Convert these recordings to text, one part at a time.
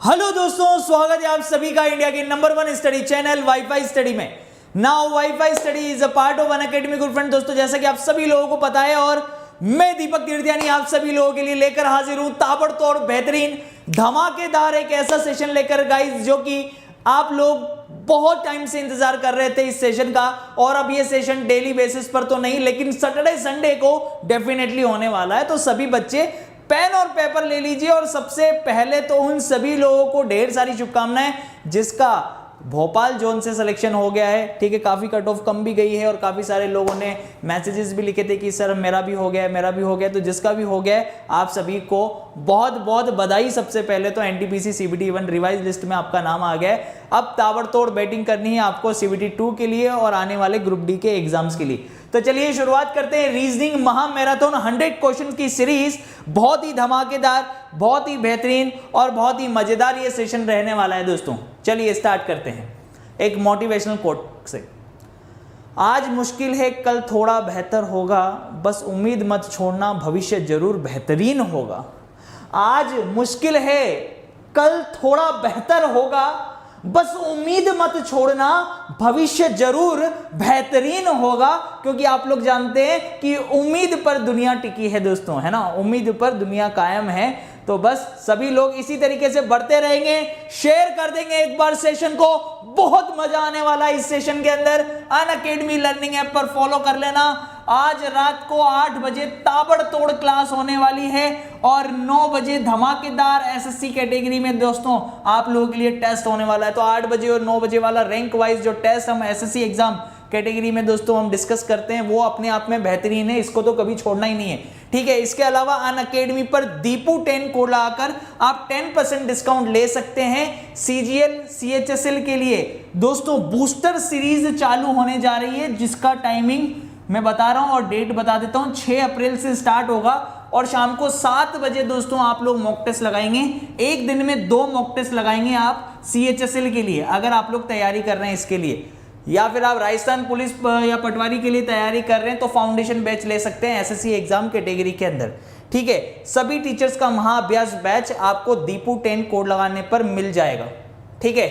Hello दोस्तों, स्वागत है आप सभी का इंडिया के number 1 study channel WiFi study में। Now WiFi study is a part of Unacademy good friend. दोस्तों, जैसा कि आप सभी लोगों को पता है और मैं दीपक तीर्थयानी आप सभी लोगों के लिए लेकर हाजिर हूं ताबड़तोड़ बेहतरीन धमाकेदार एक ऐसा सेशन लेकर गाइस, जो कि आप लोग बहुत टाइम से इंतजार कर रहे थे इस सेशन का। और अब ये सेशन डेली बेसिस पर तो नहीं, लेकिन सैटरडे संडे को डेफिनेटली होने वाला है। तो सभी बच्चे पेन और पेपर ले लीजिए। और सबसे पहले तो उन सभी लोगों को ढेर सारी शुभकामनाएं जिसका भोपाल जोन से सिलेक्शन हो गया है। ठीक है, काफी कट ऑफ कम भी गई है और काफी सारे लोगों ने मैसेजेस भी लिखे थे कि सर मेरा भी हो गया, मेरा भी हो गया। तो जिसका भी हो गया है आप सभी को बहुत बहुत बधाई। सबसे पहले तो एनटीपीसी सीबीटी 1 रिवाइज लिस्ट में आपका नाम आ गया है। अब ताबड़तोड़ बैटिंग करनी है आपको सीबीटी 2 के लिए और आने वाले ग्रुप डी के एग्जाम्स के लिए। तो चलिए शुरुआत करते हैं रीजनिंग महा मैराथन 100 क्वेश्चन की सीरीज। बहुत ही धमाकेदार, बहुत ही बेहतरीन और बहुत ही मजेदार ये सेशन रहने वाला है दोस्तों। चलिए स्टार्ट करते हैं एक मोटिवेशनल कोट से। आज मुश्किल है कल थोड़ा बेहतर होगा, बस उम्मीद मत छोड़ना भविष्य जरूर बेहतरीन होगा। आज मुश्किल है कल थोड़ा बेहतर होगा, बस उम्मीद मत छोड़ना भविष्य जरूर बेहतरीन होगा। क्योंकि आप लोग जानते हैं कि उम्मीद पर दुनिया टिकी है दोस्तों, है ना। उम्मीद पर दुनिया कायम है। तो बस सभी लोग इसी तरीके से बढ़ते रहेंगे, शेयर कर देंगे एक बार सेशन को। बहुत मजा आने वाला है इस सेशन के अंदर। अनअकैडमी लर्निंग ऐप पर फॉलो कर लेना। आज रात को 8 बजे ताबड़तोड़ क्लास होने वाली है और 9 बजे धमाकेदार एसएससी कैटेगरी में दोस्तों आप लोगों के लिए टेस्ट होने वाला है। तो 8 बजे और 9 बजे वाला रैंक वाइज जो टेस्ट हम एसएससी एग्जाम कैटेगरी में दोस्तों हम डिस्कस करते हैं, वो अपने आप में बेहतरीन है। इसको तो कभी छोड़ना ही नहीं है, ठीक है। इसके अलावा अनअकैडमी पर दीपू 10 कोड लगाकर आप 10% डिस्काउंट ले सकते हैं सीजीएल सीएचएसएल के लिए। दोस्तों बूस्टर सीरीज चालू होने जा रही है, जिसका टाइमिंग मैं बता रहा हूं और डेट बता देता हूं। 6 अप्रैल से स्टार्ट होगा और शाम को 7 बजे दोस्तों आप लोग मॉक टेस्ट लगाएंगे। एक दिन में 2 मॉक टेस्ट लगाएंगे आप सीएचएसएल के लिए, अगर आप लोग तैयारी कर रहे हैं इसके लिए। या फिर आप राजस्थान पुलिस या पटवारी के लिए तैयारी कर रहे हैं तो फाउंडेशन बैच ले सकते हैं एसएससी एग्जाम कैटेगरी के अंदर, ठीक है। सभी टीचर्स का महाअभ्यास बैच आपको दीपू 10 कोड लगाने पर मिल जाएगा, ठीक है।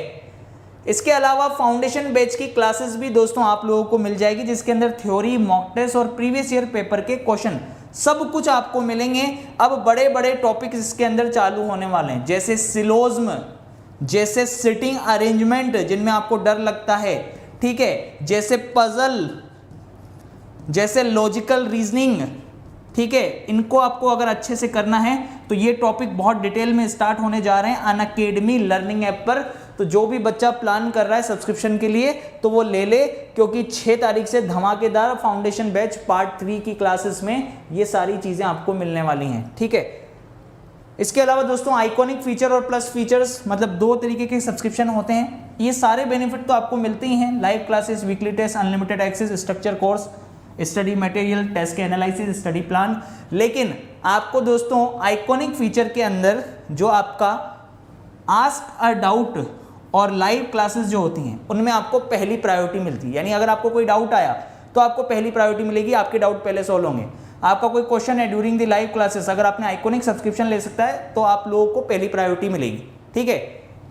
इसके अलावा फाउंडेशन बैच की क्लासेस भी दोस्तों आप लोगों को मिल जाएगी, जिसके अंदर थ्योरी, मॉक टेस्ट और प्रीवियस ईयर पेपर के क्वेश्चन सब कुछ आपको मिलेंगे। अब बड़े बड़े टॉपिक्स इसके अंदर चालू होने वाले हैं, जैसे सिलोज्म, जैसे सिटिंग अरेंजमेंट जिनमें आपको डर लगता है, ठीक है, जैसे पजल, जैसे लॉजिकल रीजनिंग, ठीक है। इनको आपको अगर अच्छे से करना है तो ये टॉपिक बहुत डिटेल में स्टार्ट होने जा रहे हैं अनअकैडमी लर्निंग ऐप पर। तो जो भी बच्चा प्लान कर रहा है सब्सक्रिप्शन के लिए तो वो ले ले, क्योंकि 6 तारीख से धमाकेदार फाउंडेशन बैच पार्ट 3 की क्लासेस में ये सारी चीजें आपको मिलने वाली हैं, ठीक है। इसके अलावा दोस्तों आइकॉनिक फीचर और प्लस फीचर्स, मतलब 2 तरीके के सब्सक्रिप्शन होते हैं। ये सारे बेनिफिट तो आपको मिलते ही हैं, live classes, weekly test, unlimited access, structure course, study material, test के एनालिसिस, स्टडी प्लान। लेकिन आपको दोस्तों आइकॉनिक फीचर के अंदर जो आपका आस्क अ डाउट और लाइव क्लासेस जो होती हैं उनमें आपको पहली प्रायोरिटी मिलती है। यानी अगर आपको कोई डाउट आया तो आपको पहली प्रायोरिटी मिलेगी, आपके डाउट पहले सॉल्व होंगे। आपका कोई क्वेश्चन है ड्यूरिंग द लाइव क्लासेस, अगर आपने आइकॉनिक सब्सक्रिप्शन ले सकता है तो आप लोगों को पहली प्रायोरिटी मिलेगी, ठीक है।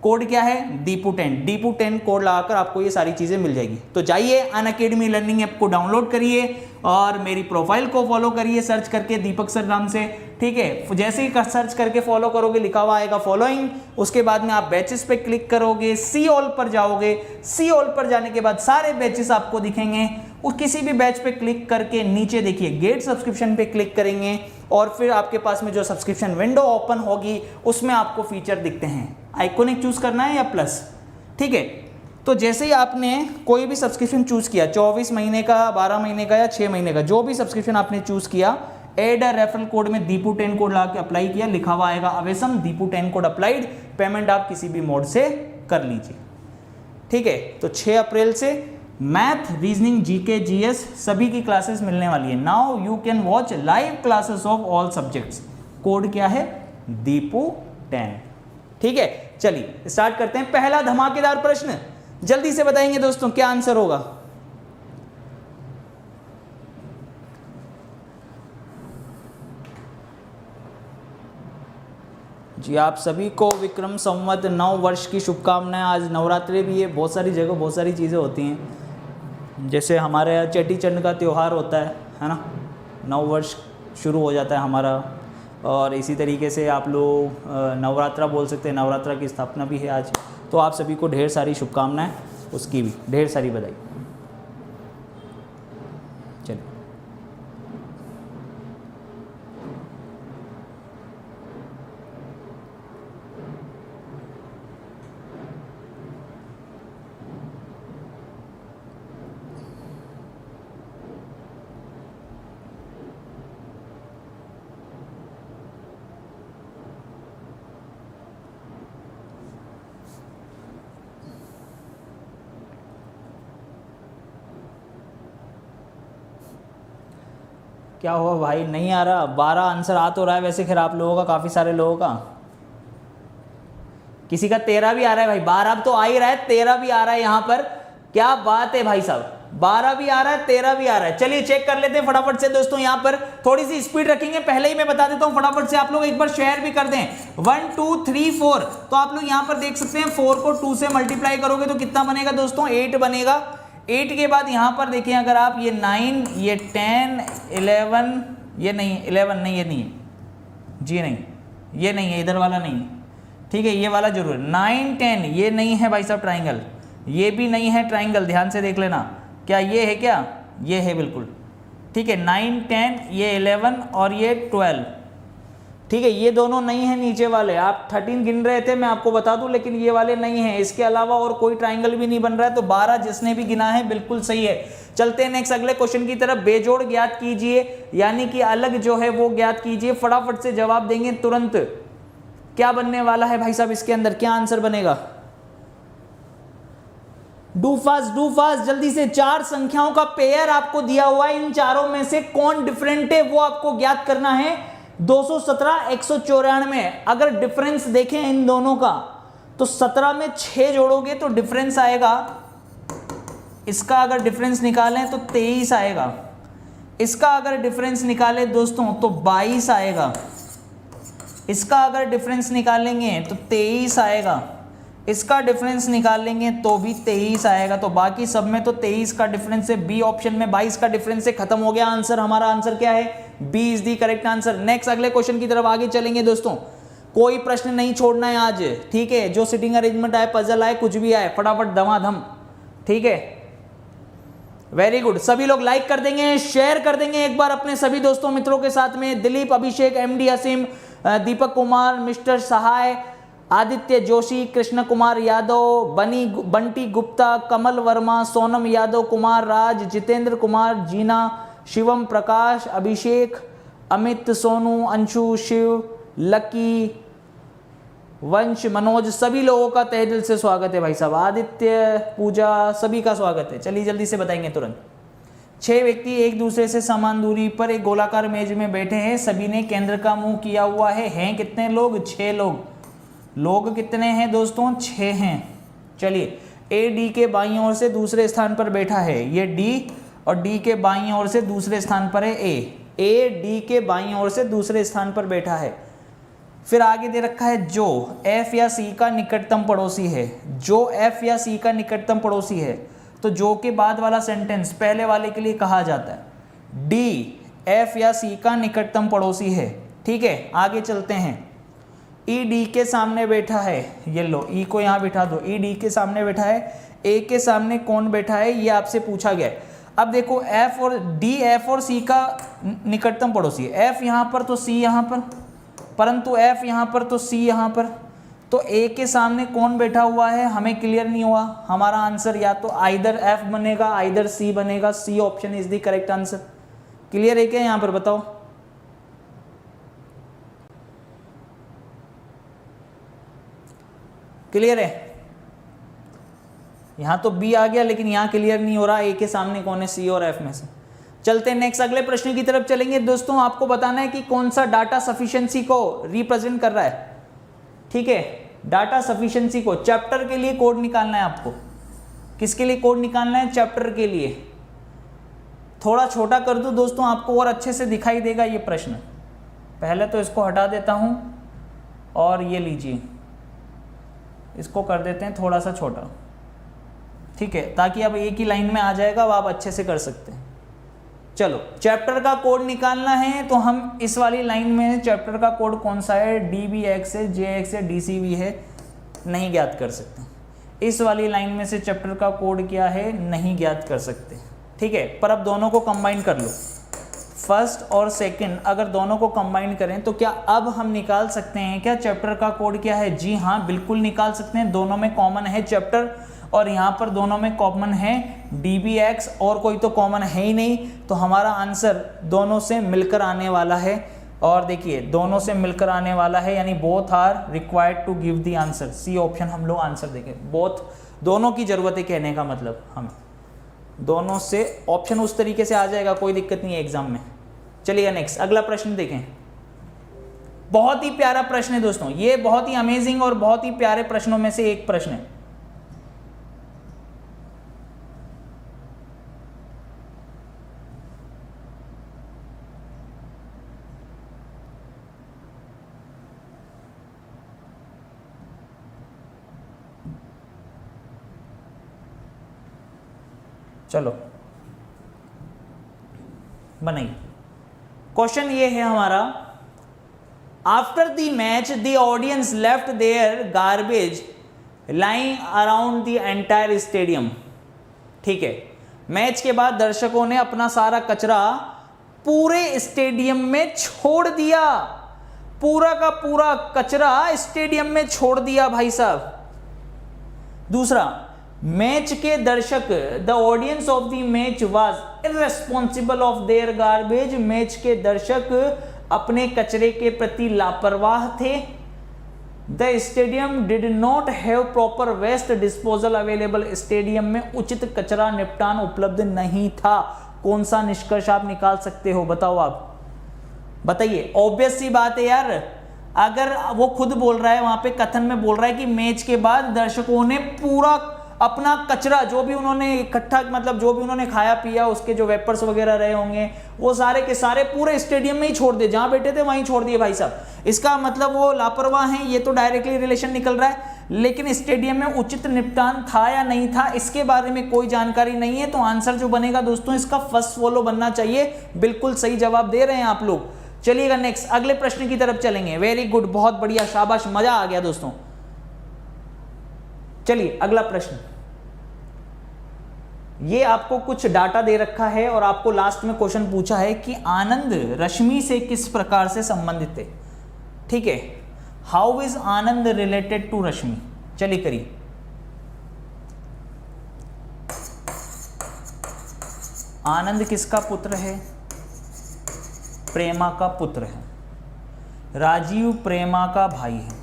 कोड क्या है? दीपू 10। दीपू 10 कोड लगाकर आपको ये सारी चीजें मिल जाएगी। तो जाइए अनअकैडमी लर्निंग ऐप को डाउनलोड करिए और मेरी प्रोफाइल को फॉलो करिए सर्च करके दीपक सर नाम से, ठीक है। जैसे ही सर्च करके फॉलो करोगे लिखा हुआ आएगा फॉलोइंग, उसके बाद में आप बैचेस पे क्लिक करोगे, सी ऑल पर जाओगे। सी ऑल पर जाने के बाद सारे बैचेस आपको दिखेंगे। उस किसी भी बैच पे क्लिक करके नीचे देखिए गेट सब्सक्रिप्शन पे क्लिक करेंगे और फिर आपके पास में जो सब्सक्रिप्शन विंडो ओपन होगी उसमें आपको फीचर दिखते हैं। आइकॉनिक चूज करना है या प्लस, ठीक है। तो जैसे ही आपने कोई भी सब्सक्रिप्शन चूज किया, 24 महीने का, 12 महीने का या 6 महीने का, जो भी सब्सक्रिप्शन आपने चूज किया, एड अ रेफरल कोड में दीपू 10 कोड लगा के अप्लाई किया, लिखा हुआ आएगा awesome Deepu 10 code applied. Payment आप किसी भी मोड से कर लीजिए, ठीक है। तो 6 अप्रैल से मैथ, रीजनिंग, जीके, जीएस सभी की क्लासेस मिलने वाली है। Now you can watch live classes of all subjects. Code क्या है? दीपू 10, ठीक है। चलिए स्टार्ट करते हैं। पहला धमाकेदार प्रश्न जल्दी से बताएंगे दोस्तों क्या आंसर होगा। जी आप सभी को विक्रम संवत 9 वर्ष की शुभकामनाएं। आज नवरात्रि भी है, बहुत सारी जगह बहुत सारी चीज़ें होती हैं। जैसे हमारे यहाँ चेटी चंड का त्यौहार होता है ना, 9 वर्ष शुरू हो जाता है हमारा। और इसी तरीके से आप लोग नवरात्रा बोल सकते हैं, नवरात्रा की स्थापना भी है आज। तो आप सभी को ढेर सारी शुभकामनाएं, उसकी भी ढेर सारी बधाई। चलिए क्या हुआ भाई, नहीं आ रहा? 12 आंसर आ तो रहा है वैसे, खैर आप लोगों का, काफ़ी सारे लोगों का। किसी का 13 भी आ रहा है भाई, 12 अब तो आ ही रहा है, 13 भी आ रहा है यहाँ पर। क्या बात है भाई साहब, 12 भी आ रहा है, 13 भी आ रहा है। चलिए चेक कर लेते हैं फटाफट से दोस्तों। यहाँ पर थोड़ी सी स्पीड रखेंगे, पहले ही मैं बता देता हूँ, फटाफट से आप लोग एक बार शेयर भी कर दें। 1 2 3 4, तो आप लोग यहाँ पर देख सकते हैं 4 को 2 से मल्टीप्लाई करोगे तो कितना बनेगा दोस्तों? 8 बनेगा। 8 के बाद यहाँ पर देखिए, अगर आप ये 9, ये 10, 11, ये नहीं 11 नहीं, ये नहीं है जी, नहीं ये नहीं है, इधर वाला नहीं है, ठीक है, ये वाला जरूर। 9 10 ये नहीं है भाई साहब ट्राइंगल, ये भी नहीं है ट्राइंगल, ध्यान से देख लेना। क्या ये है? क्या ये है? बिल्कुल ठीक है। 9 10, ये 11 और ये 12, ठीक है, ये दोनों नहीं है नीचे वाले। आप 13 गिन रहे थे, मैं आपको बता दूं, लेकिन ये वाले नहीं हैं। इसके अलावा और कोई ट्राइंगल भी नहीं बन रहा है, तो 12 जिसने भी गिना है बिल्कुल सही है। चलते हैं नेक्स्ट अगले क्वेश्चन की तरफ। बेजोड़ ज्ञात कीजिए, यानी कि अलग जो है वो ज्ञात कीजिए। फटाफट से जवाब देंगे तुरंत। क्या बनने वाला है भाई साहब इसके अंदर, क्या आंसर बनेगा? डू फास्ट जल्दी से। 4 संख्याओं का पेयर आपको दिया हुआ है, इन चारों में से कौन डिफरेंट है वो आपको ज्ञात करना है। 217 194। अगर डिफरेंस देखें इन दोनों का, तो 17 में 6 जोड़ोगे तो डिफरेंस आएगा, इसका अगर डिफरेंस निकालें तो 23 आएगा, इसका अगर डिफरेंस निकालें दोस्तों तो 22 आएगा, इसका अगर डिफरेंस निकालेंगे तो 23 आएगा, इसका डिफरेंस निकालेंगे तो भी 23 आएगा। तो बाकी सब में तो 23 का डिफरेंस है, बी ऑप्शन में 22 का डिफरेंस से खत्म हो गया आंसर। हमारा आंसर क्या है? B is the correct answer. Next अगले क्वेश्चन की तरफ आगे चलेंगे दोस्तों। कोई प्रश्न नहीं छोड़ना है आज, ठीक है। जो सिटिंग अरेंजमेंट आए, पजल आए, कुछ भी आए, फटाफट दमादम, ठीक है। Very good. सभी लोग लाइक कर देंगे, शेयर कर देंगे एक बार अपने सभी दोस्तों मित्रों के साथ में। दिलीप, अभिषेक, एमडी असीम, दीपक कुमार, मिस्टर सहाय, आदित्य जोशी, कृष्ण कुमार यादव, बंटी गुप्ता, कमल वर्मा, सोनम यादव, कुमार राज, जितेंद्र कुमार, जीना, शिवम प्रकाश, अभिषेक, अमित, सोनू, अंशु, शिव, लकी, वंश, मनोज, सभी लोगों का तहे दिल से स्वागत है भाई साहब। आदित्य, पूजा, सभी का स्वागत है। चलिए जल्दी से बताएंगे तुरंत। 6 व्यक्ति एक दूसरे से समान दूरी पर एक गोलाकार मेज में बैठे हैं, सभी ने केंद्र का मुंह किया हुआ है। हैं कितने लोग? 6 लोग। लोग कितने हैं दोस्तों? 6 हैं। चलिए, ए डी के बाईं ओर से दूसरे स्थान पर बैठा है, ये डी, और डी के बाईं ओर से दूसरे स्थान पर है ए डी के बाईं ओर से दूसरे स्थान पर बैठा है। फिर आगे दे रखा है जो एफ या सी का निकटतम पड़ोसी है। जो एफ या सी का निकटतम पड़ोसी है, तो जो के बाद वाला सेंटेंस पहले वाले के लिए कहा जाता है। डी एफ या सी का निकटतम पड़ोसी है, ठीक है। आगे चलते हैं। ई डी के सामने बैठा है, ये लो, ई को यहाँ बैठा दो। ई डी के सामने बैठा है, ए के सामने कौन बैठा है ये आपसे पूछा गया है। अब देखो, एफ और डी, एफ और सी का निकटतम पड़ोसी है। एफ यहाँ पर तो सी यहाँ पर, परंतु एफ यहाँ पर तो सी यहाँ पर, तो ए के सामने कौन बैठा हुआ है हमें क्लियर नहीं हुआ। हमारा आंसर या तो आइदर एफ बनेगा, आइदर सी बनेगा। C option is the correct answer. Clear है क्या यहाँ पर? बताओ। क्लियर है? यहां तो बी आ गया, लेकिन यहां क्लियर नहीं हो रहा ए के सामने कौन है, सी और एफ में से। चलते हैं नेक्स्ट अगले प्रश्न की तरफ चलेंगे दोस्तों। आपको बताना है कि कौन सा डाटा सफिशिएंसी को रिप्रेजेंट कर रहा है, ठीक है। डाटा सफिशिएंसी को, चैप्टर के लिए कोड निकालना है आपको। किसके लिए कोड निकालना है? चैप्टर के लिए। थोड़ा छोटा कर दूं दोस्तों, आपको और अच्छे से दिखाई देगा ये प्रश्न। पहले तो इसको हटा देता हूं, और ये लीजिए, इसको कर देते हैं थोड़ा सा छोटा, ठीक है, ताकि अब एक ही लाइन में आ जाएगा, अब आप अच्छे से कर सकते हैं। चलो, चैप्टर का कोड निकालना है तो हम इस वाली लाइन में चैप्टर का कोड कौन सा है, DBX है, JX है, DCV है, नहीं ज्ञात कर सकते। इस वाली लाइन में से चैप्टर का कोड क्या है, नहीं ज्ञात कर सकते, ठीक है। पर अब दोनों को कंबाइन कर लो, फर्स्ट और सेकंड अगर दोनों को कंबाइन करें तो क्या अब हम निकाल सकते हैं क्या चैप्टर का कोड क्या है? जी हाँ, बिल्कुल निकाल सकते हैं। दोनों में कॉमन है चैप्टर, और यहाँ पर दोनों में कॉमन है DBX, और कोई तो कॉमन है ही नहीं, तो हमारा आंसर दोनों से मिलकर आने वाला है। और देखिए, दोनों से मिलकर आने वाला है, यानी both are required to give the answer. C option हम लोग आंसर देंगे। बोथ, दोनों की जरूरत है कहने का मतलब, हमें दोनों से ऑप्शन उस तरीके से आ जाएगा, कोई दिक्कत नहीं है एग्जाम में। चलिए नेक्स्ट, अगला प्रश्न देखें। बहुत ही प्यारा प्रश्न है दोस्तों, ये बहुत ही अमेजिंग और बहुत ही प्यारे प्रश्नों में से एक प्रश्न है। चलो बनाइए। क्वेश्चन ये है हमारा, after the match the audience left their garbage lying around the entire stadium. ठीक है, मैच के बाद दर्शकों ने अपना सारा कचरा पूरे स्टेडियम में छोड़ दिया, पूरा का पूरा कचरा स्टेडियम में छोड़ दिया भाई साहब। दूसरा, मैच के दर्शक, the audience of the match was irresponsible of their garbage, match के दर्शक अपने कचरे के प्रति लापरवाह थे। The stadium did not have proper waste disposal available, stadium में उचित कचरा निपटान उपलब्ध नहीं था। कौन सा निष्कर्ष आप निकाल सकते हो, बताओ आप, बताइए। ऑब्वियस सी बात है यार, अगर वो खुद बोल रहा है, वहां पे कथन में बोल रहा है कि मैच के बाद दर्शकों ने पूरा अपना कचरा, जो भी उन्होंने इकट्ठा, मतलब जो भी उन्होंने खाया पिया, उसके जो वेपर्स वगैरह रहे होंगे, वो सारे के सारे पूरे स्टेडियम में ही छोड़ दिए, जहां बैठे थे वहीं छोड़ दिए भाई साहब। इसका मतलब वो लापरवाह हैं, ये तो डायरेक्टली रिलेशन निकल रहा है। लेकिन स्टेडियम में उचित निपटान था या नहीं था, इसके बारे में कोई जानकारी नहीं है। तो आंसर जो बनेगा दोस्तों, इसका फर्स्ट फॉलो बनना चाहिए। बिल्कुल सही जवाब दे रहे हैं आप लोग। चलिएगा नेक्स्ट, अगले प्रश्न की तरफ चलेंगे। वेरी गुड, बहुत बढ़िया, शाबाश, मजा आ गया दोस्तों। चलिए अगला प्रश्न, ये आपको कुछ डाटा दे रखा है और आपको लास्ट में क्वेश्चन पूछा है कि आनंद रश्मि से किस प्रकार से संबंधित है। ठीक है, how is Anand related to Rashmi. चलिए करिए। आनंद किसका पुत्र है? प्रेमा का पुत्र है। राजीव प्रेमा का भाई है।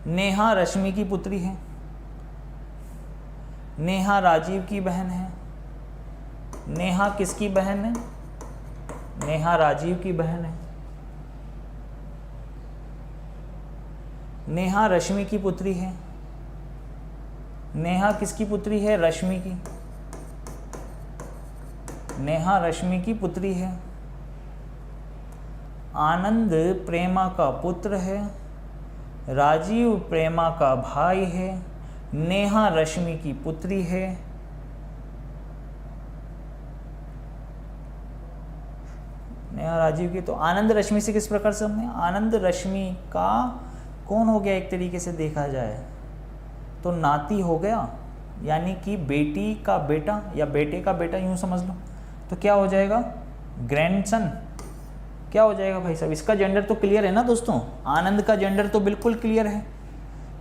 नेहा रश्मि की पुत्री है। नेहा राजीव की बहन है। नेहा किसकी बहन है? नेहा राजीव की बहन है। नेहा रश्मि की पुत्री है। नेहा किसकी पुत्री है? रश्मि की। नेहा रश्मि की पुत्री है। आनंद प्रेमा का पुत्र है। राजीव प्रेमा का भाई है। नेहा रश्मि की पुत्री है। नेहा राजीव की, तो आनंद रश्मि से किस प्रकार से हमने, आनंद रश्मि का कौन हो गया? एक तरीके से देखा जाए तो नाती हो गया, यानी कि बेटी का बेटा या बेटे का बेटा, यूं समझ लो। तो क्या हो जाएगा? ग्रैंडसन। क्या हो जाएगा भाई साहब? इसका जेंडर तो क्लियर है ना दोस्तों, आनंद का जेंडर तो बिल्कुल क्लियर है,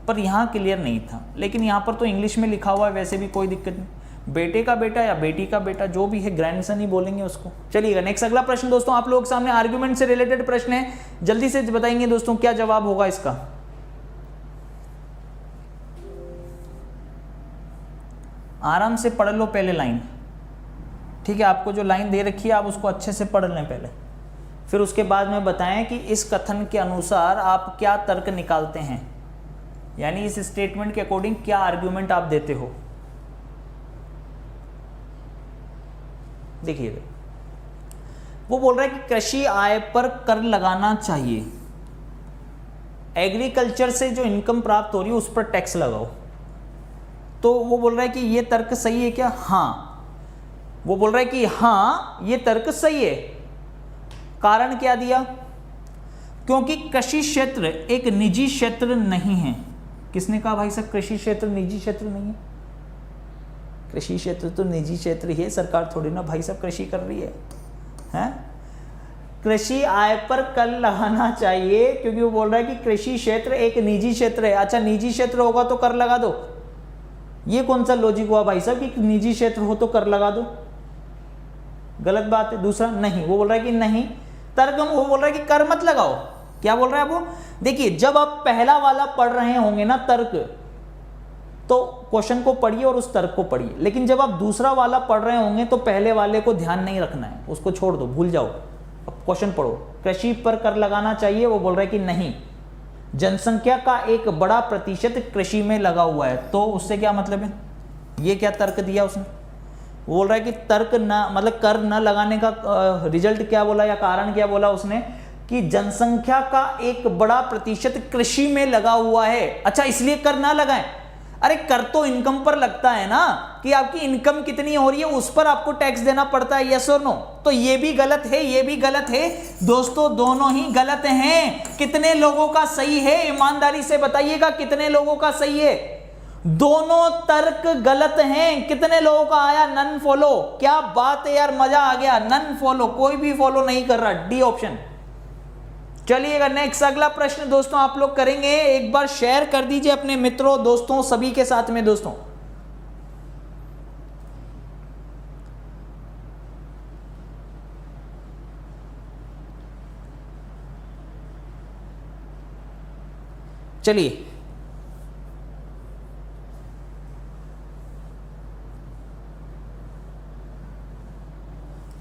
पर यहाँ क्लियर नहीं था। लेकिन यहाँ पर तो इंग्लिश में लिखा हुआ है, वैसे भी कोई दिक्कत नहीं। बेटे का बेटा या बेटी का बेटा, जो भी है, ग्रैंडसन ही बोलेंगे उसको। चलिएगा नेक्स्ट, अगला प्रश्न दोस्तों आप लोगों के सामने आर्गुमेंट से रिलेटेड प्रश्न है। जल्दी से बताएंगे दोस्तों क्या जवाब होगा इसका। आराम से पढ़ लो पहले लाइन, ठीक है। आपको जो लाइन दे रखी है आप उसको अच्छे से पढ़ लें पहले, फिर उसके बाद में बताएं कि इस कथन के अनुसार आप क्या तर्क निकालते हैं, यानी इस स्टेटमेंट के अकॉर्डिंग क्या आर्ग्यूमेंट आप देते हो। देखिए, वो बोल रहा है कि कृषि आय पर कर लगाना चाहिए, एग्रीकल्चर से जो इनकम प्राप्त हो रही है उस पर टैक्स लगाओ। तो वो बोल रहा है कि ये तर्क सही है क्या? हाँ, वो बोल रहा है कि हाँ ये तर्क सही है। कारण क्या दिया? क्योंकि कृषि क्षेत्र एक निजी क्षेत्र नहीं है। किसने कहा भाई साहब कृषि क्षेत्र निजी क्षेत्र नहीं है? कृषि क्षेत्र तो निजी क्षेत्र ही है, सरकार थोड़ी ना भाई साहब कृषि कर रही है, हैं? कृषि आय पर कर लगाना चाहिए क्योंकि वो बोल रहा है कि कृषि क्षेत्र एक निजी क्षेत्र है। अच्छा, निजी क्षेत्र होगा तो कर लगा दो, ये कौन सा लॉजिक हुआ भाई साहब कि निजी क्षेत्र हो तो कर लगा दो? गलत बात है। दूसरा, नहीं, वो बोल रहा है कि नहीं, तर्क वो बोल रहा है कि कर मत लगाओ। क्या बोल रहा है वो? देखिए, जब आप पहला वाला पढ़ रहे होंगे ना तर्क, तो क्वेश्चन को पढ़िए और उस तर्क को पढ़िए, लेकिन जब आप दूसरा वाला पढ़ रहे होंगे तो पहले वाले को ध्यान नहीं रखना है, उसको छोड़ दो, भूल जाओ। अब क्वेश्चन पढ़ो। कृषि पर कर लगाना चाहिए, वो बोल रहा है कि नहीं, जनसंख्या का एक बड़ा प्रतिशत कृषि में लगा हुआ है। तो उससे क्या मतलब है? ये क्या तर्क दिया उसने? वो बोल रहा है कि तर्क न मतलब कर न लगाने का रिजल्ट क्या बोला या कारण क्या बोला उसने? कि जनसंख्या का एक बड़ा प्रतिशत कृषि में लगा हुआ है। अच्छा, इसलिए कर ना लगाएं। अरे कर तो इनकम पर लगता है ना, कि आपकी इनकम कितनी हो रही है उस पर आपको टैक्स देना पड़ता है, यस और नो? तो ये भी गलत है, ये भी गलत है दोस्तों, दोनों ही गलत हैं। कितने लोगों का सही है? ईमानदारी से बताइएगा, कितने लोगों का सही है? दोनों तर्क गलत हैं। कितने लोगों का आया नन फॉलो? क्या बात है यार, मजा आ गया। नन फॉलो, कोई भी फॉलो नहीं कर रहा, डी ऑप्शन। चलिएगा नेक्स्ट, अगला प्रश्न दोस्तों आप लोग करेंगे। एक बार शेयर कर दीजिए अपने मित्रों, दोस्तों, सभी के साथ में दोस्तों। चलिए,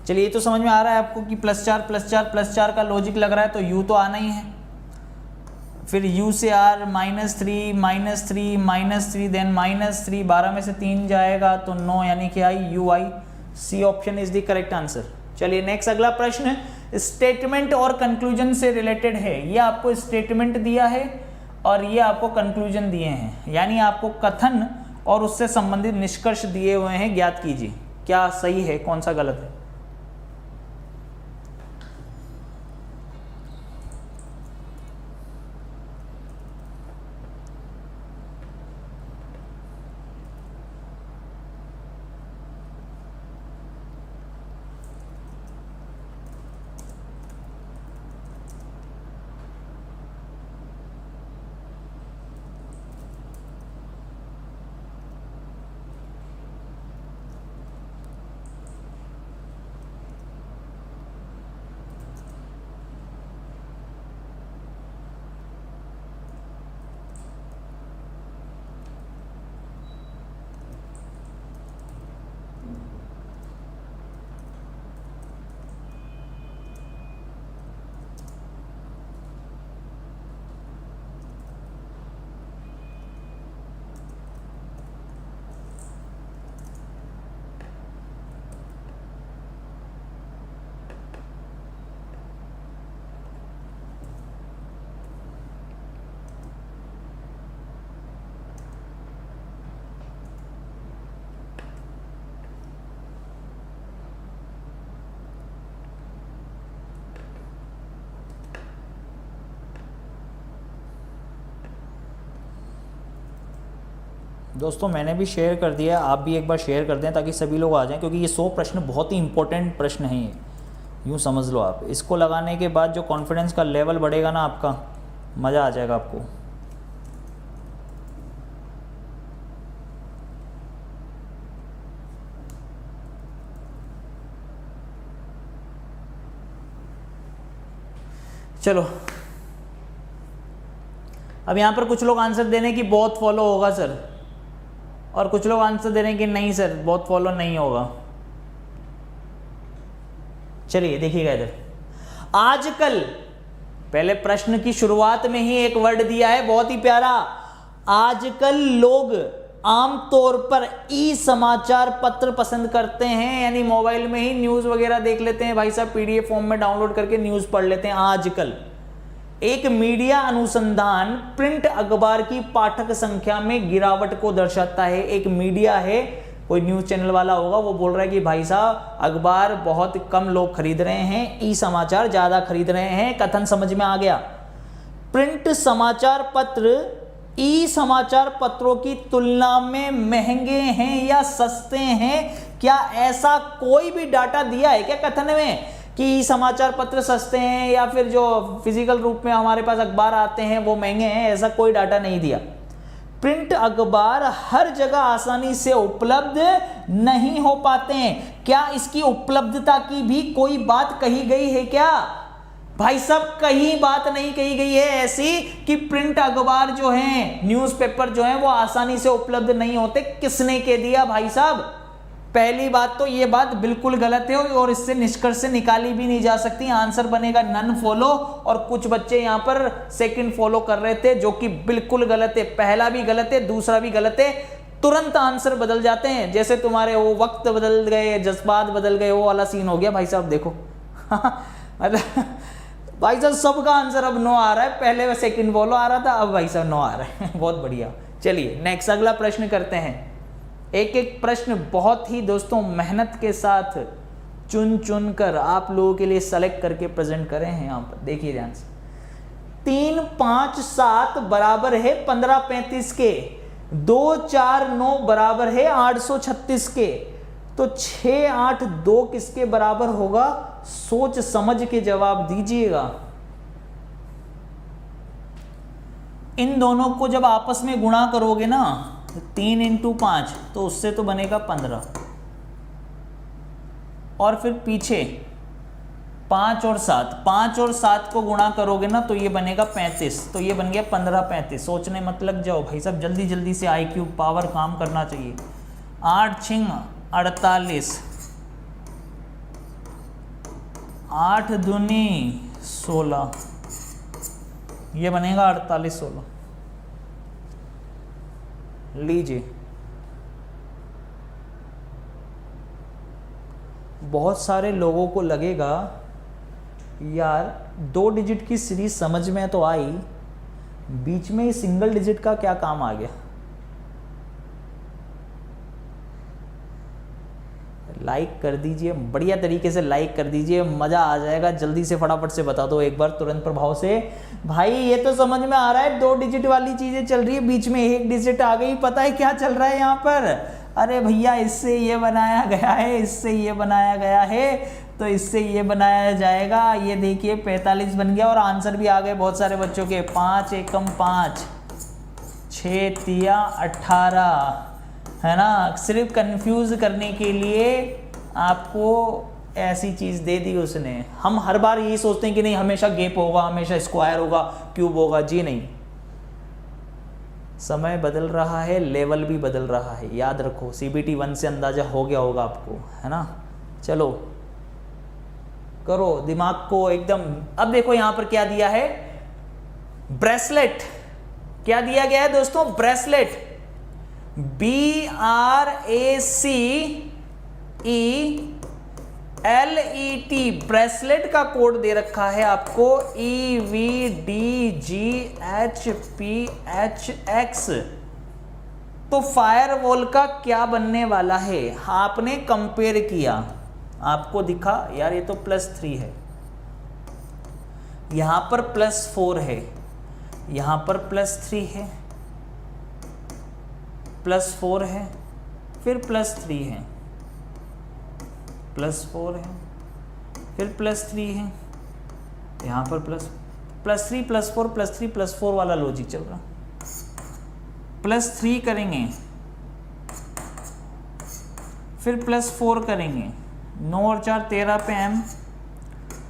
चलिए, ये तो समझ में आ रहा है आपको कि +4 +4 +4 का लॉजिक लग रहा है, तो u तो आना ही है। फिर u से r -3 -3 देन -3, 12 में से 3 जाएगा तो 9, यानी कि I u I. C option is the correct answer. चलिए नेक्स्ट, अगला प्रश्न स्टेटमेंट और कंक्लूजन से रिलेटेड है। ये आपको स्टेटमेंट दिया है और ये आपको कंक्लूजन दिए हैं, यानी आपको कथन और उससे संबंधित निष्कर्ष दिए हुए हैं। ज्ञात कीजिए क्या सही है, कौन सा गलत है। दोस्तों मैंने भी शेयर कर दिया, आप भी एक बार शेयर कर दें ताकि सभी लोग आ जाएं, क्योंकि ये 100 प्रश्न बहुत ही इंपॉर्टेंट प्रश्न हैं। ये यूँ समझ लो आप, इसको लगाने के बाद जो कॉन्फिडेंस का लेवल बढ़ेगा ना आपका, मज़ा आ जाएगा आपको। चलो, अब यहाँ पर कुछ लोग आंसर दे रहे हैं कि बहुत फॉलो होगा सर, और कुछ लोग आंसर दे रहे हैं कि नहीं सर बहुत फॉलो नहीं होगा। चलिए देखिएगा इधर, आजकल, पहले प्रश्न की शुरुआत में ही एक वर्ड दिया है बहुत ही प्यारा, आजकल लोग आमतौर पर ई समाचार पत्र पसंद करते हैं, यानी मोबाइल में ही न्यूज वगैरह देख लेते हैं भाई साहब, पीडीएफ फॉर्म में डाउनलोड करके न्यूज पढ़ लेते हैं आजकल। एक मीडिया अनुसंधान प्रिंट अखबार की पाठक संख्या में गिरावट को दर्शाता है। एक मीडिया है, कोई न्यूज चैनल वाला होगा, वो बोल रहा है कि भाई साहब अखबार बहुत कम लोग खरीद रहे हैं, ई समाचार ज्यादा खरीद रहे हैं। कथन समझ में आ गया। प्रिंट समाचार पत्र ई समाचार पत्रों की तुलना में महंगे हैं या सस्ते हैं? क्या ऐसा कोई भी डाटा दिया है क्या कथन में कि समाचार पत्र सस्ते हैं या फिर जो फिजिकल रूप में हमारे पास अखबार आते हैं वो महंगे हैं? ऐसा कोई डाटा नहीं दिया। प्रिंट अखबार हर जगह आसानी से उपलब्ध नहीं हो पाते हैं। क्या इसकी उपलब्धता की भी कोई बात कही गई है क्या? भाई साहब कहीं बात नहीं कही गई है ऐसी कि प्रिंट अखबार जो हैं, न्यूज़पेपर जो हैं वो आसानी से उपलब्ध नहीं होते। किसने कह दिया भाई साहब? पहली बात तो ये बात बिल्कुल गलत है और इससे निष्कर्ष से निकाली भी नहीं जा सकती। आंसर बनेगा नन फॉलो, और कुछ बच्चे यहाँ पर सेकंड फॉलो कर रहे थे जो कि बिल्कुल गलत है। पहला भी गलत है, दूसरा भी गलत है। तुरंत आंसर बदल जाते हैं, जैसे तुम्हारे वो वक्त बदल गए, जज्बात बदल गए, वो वाला सीन हो गया भाई साहब। देखो मतलब भाई साहब सबका आंसर अब नो आ रहा है। पहले सेकंड फॉलो आ रहा था, अब भाई साहब नो आ रहा है। बहुत बढ़िया। चलिए नेक्स्ट अगला प्रश्न करते हैं। एक एक प्रश्न बहुत ही दोस्तों मेहनत के साथ चुन चुन कर आप लोगों के लिए सेलेक्ट करके प्रेजेंट करे हैं। यहाँ पर देखिए ध्यान से। 3, 5, 7 बराबर है 1535 के, 2, 4, 9 बराबर है 836 के, तो 6, 8, 2 किसके बराबर होगा? सोच समझ के जवाब दीजिएगा। इन दोनों को जब आपस में गुणा करोगे ना, 3 × 5, तो उससे तो बनेगा 15, और फिर पीछे 5 और 7 को गुणा करोगे ना तो ये बनेगा 35, तो ये बन गया 15, 35। सोचने मत लग जाओ भाई साहब, जल्दी जल्दी से IQ पावर काम करना चाहिए। 8 × 6 = 48, 8 दूनी 16, ये बनेगा 48, 16। लीजिए, बहुत सारे लोगों को लगेगा यार 2 डिजिट की सीरीज समझ में तो आई, बीच में सिंगल डिजिट का क्या काम आ गया? लाइक कर दीजिए, बढ़िया तरीके से लाइक कर दीजिए, मजा आ जाएगा। जल्दी से फटाफट से बता दो एक बार तुरंत प्रभाव से। भाई ये तो समझ में आ रहा है 2 डिजिट वाली चीजें चल रही है, बीच में 1 डिजिट आ गई। पता है क्या चल रहा है यहाँ पर? अरे भैया इससे ये बनाया गया है, इससे ये बनाया गया है, तो इससे ये बनाया जाएगा। ये देखिए 45 बन गया, और आंसर भी आ गए बहुत सारे बच्चों के। 5 एकम 5, 6 तिया 18, है ना। सिर्फ कंफ्यूज करने के लिए आपको ऐसी चीज़ दे दी उसने। हम हर बार यही सोचते हैं कि नहीं हमेशा गैप होगा, हमेशा स्क्वायर होगा, क्यूब होगा। जी नहीं, समय बदल रहा है, लेवल भी बदल रहा है, याद रखो। CBT 1 से अंदाजा हो गया होगा आपको, है ना। चलो करो दिमाग को एकदम। अब देखो यहाँ पर क्या दिया है, ब्रेसलेट। क्या दिया गया है दोस्तों? ब्रेसलेट, BRACELET, ब्रेसलेट का कोड दे रखा है आपको EVDGHPHX। तो फायरवॉल का क्या बनने वाला है? आपने कंपेयर किया, आपको दिखा यार ये तो +3 है, यहां पर +4 है, यहां पर +3 है, +4 है, फिर +3 है, +4 है, फिर +3 है, यहाँ पर +3 +4 +3 +4 वाला लॉजिक चल रहा। +3 करेंगे, फिर +4 करेंगे, 9 और 4 13 पे M,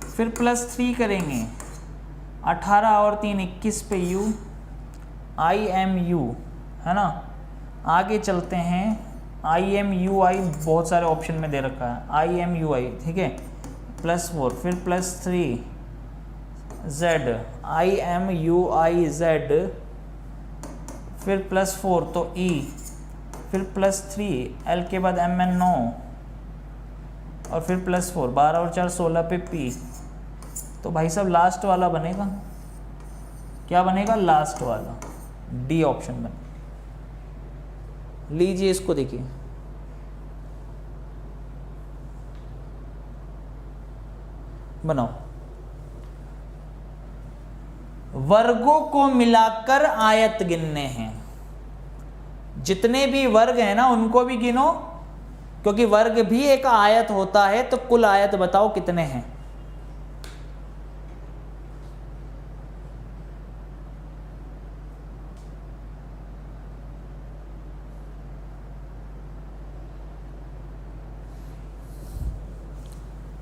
फिर +3 करेंगे, 18 और 3 21 पे U, IMU, है ना। आगे चलते हैं, IMUI बहुत सारे ऑप्शन में दे रखा है, IMUI, ठीक है। +4, फिर +3 Z, IMUI Z, फिर +4 तो E, फिर +3, L के बाद MN 9 और फिर +4, 12 और 4 16 पे P। तो भाई साहब लास्ट वाला बनेगा, क्या बनेगा? लास्ट वाला, डी ऑप्शन बने। लीजिए इसको देखिए, बनाओ। वर्गों को मिलाकर आयत गिनने हैं, जितने भी वर्ग हैं ना उनको भी गिनो, क्योंकि वर्ग भी एक आयत होता है। तो कुल आयत बताओ कितने हैं?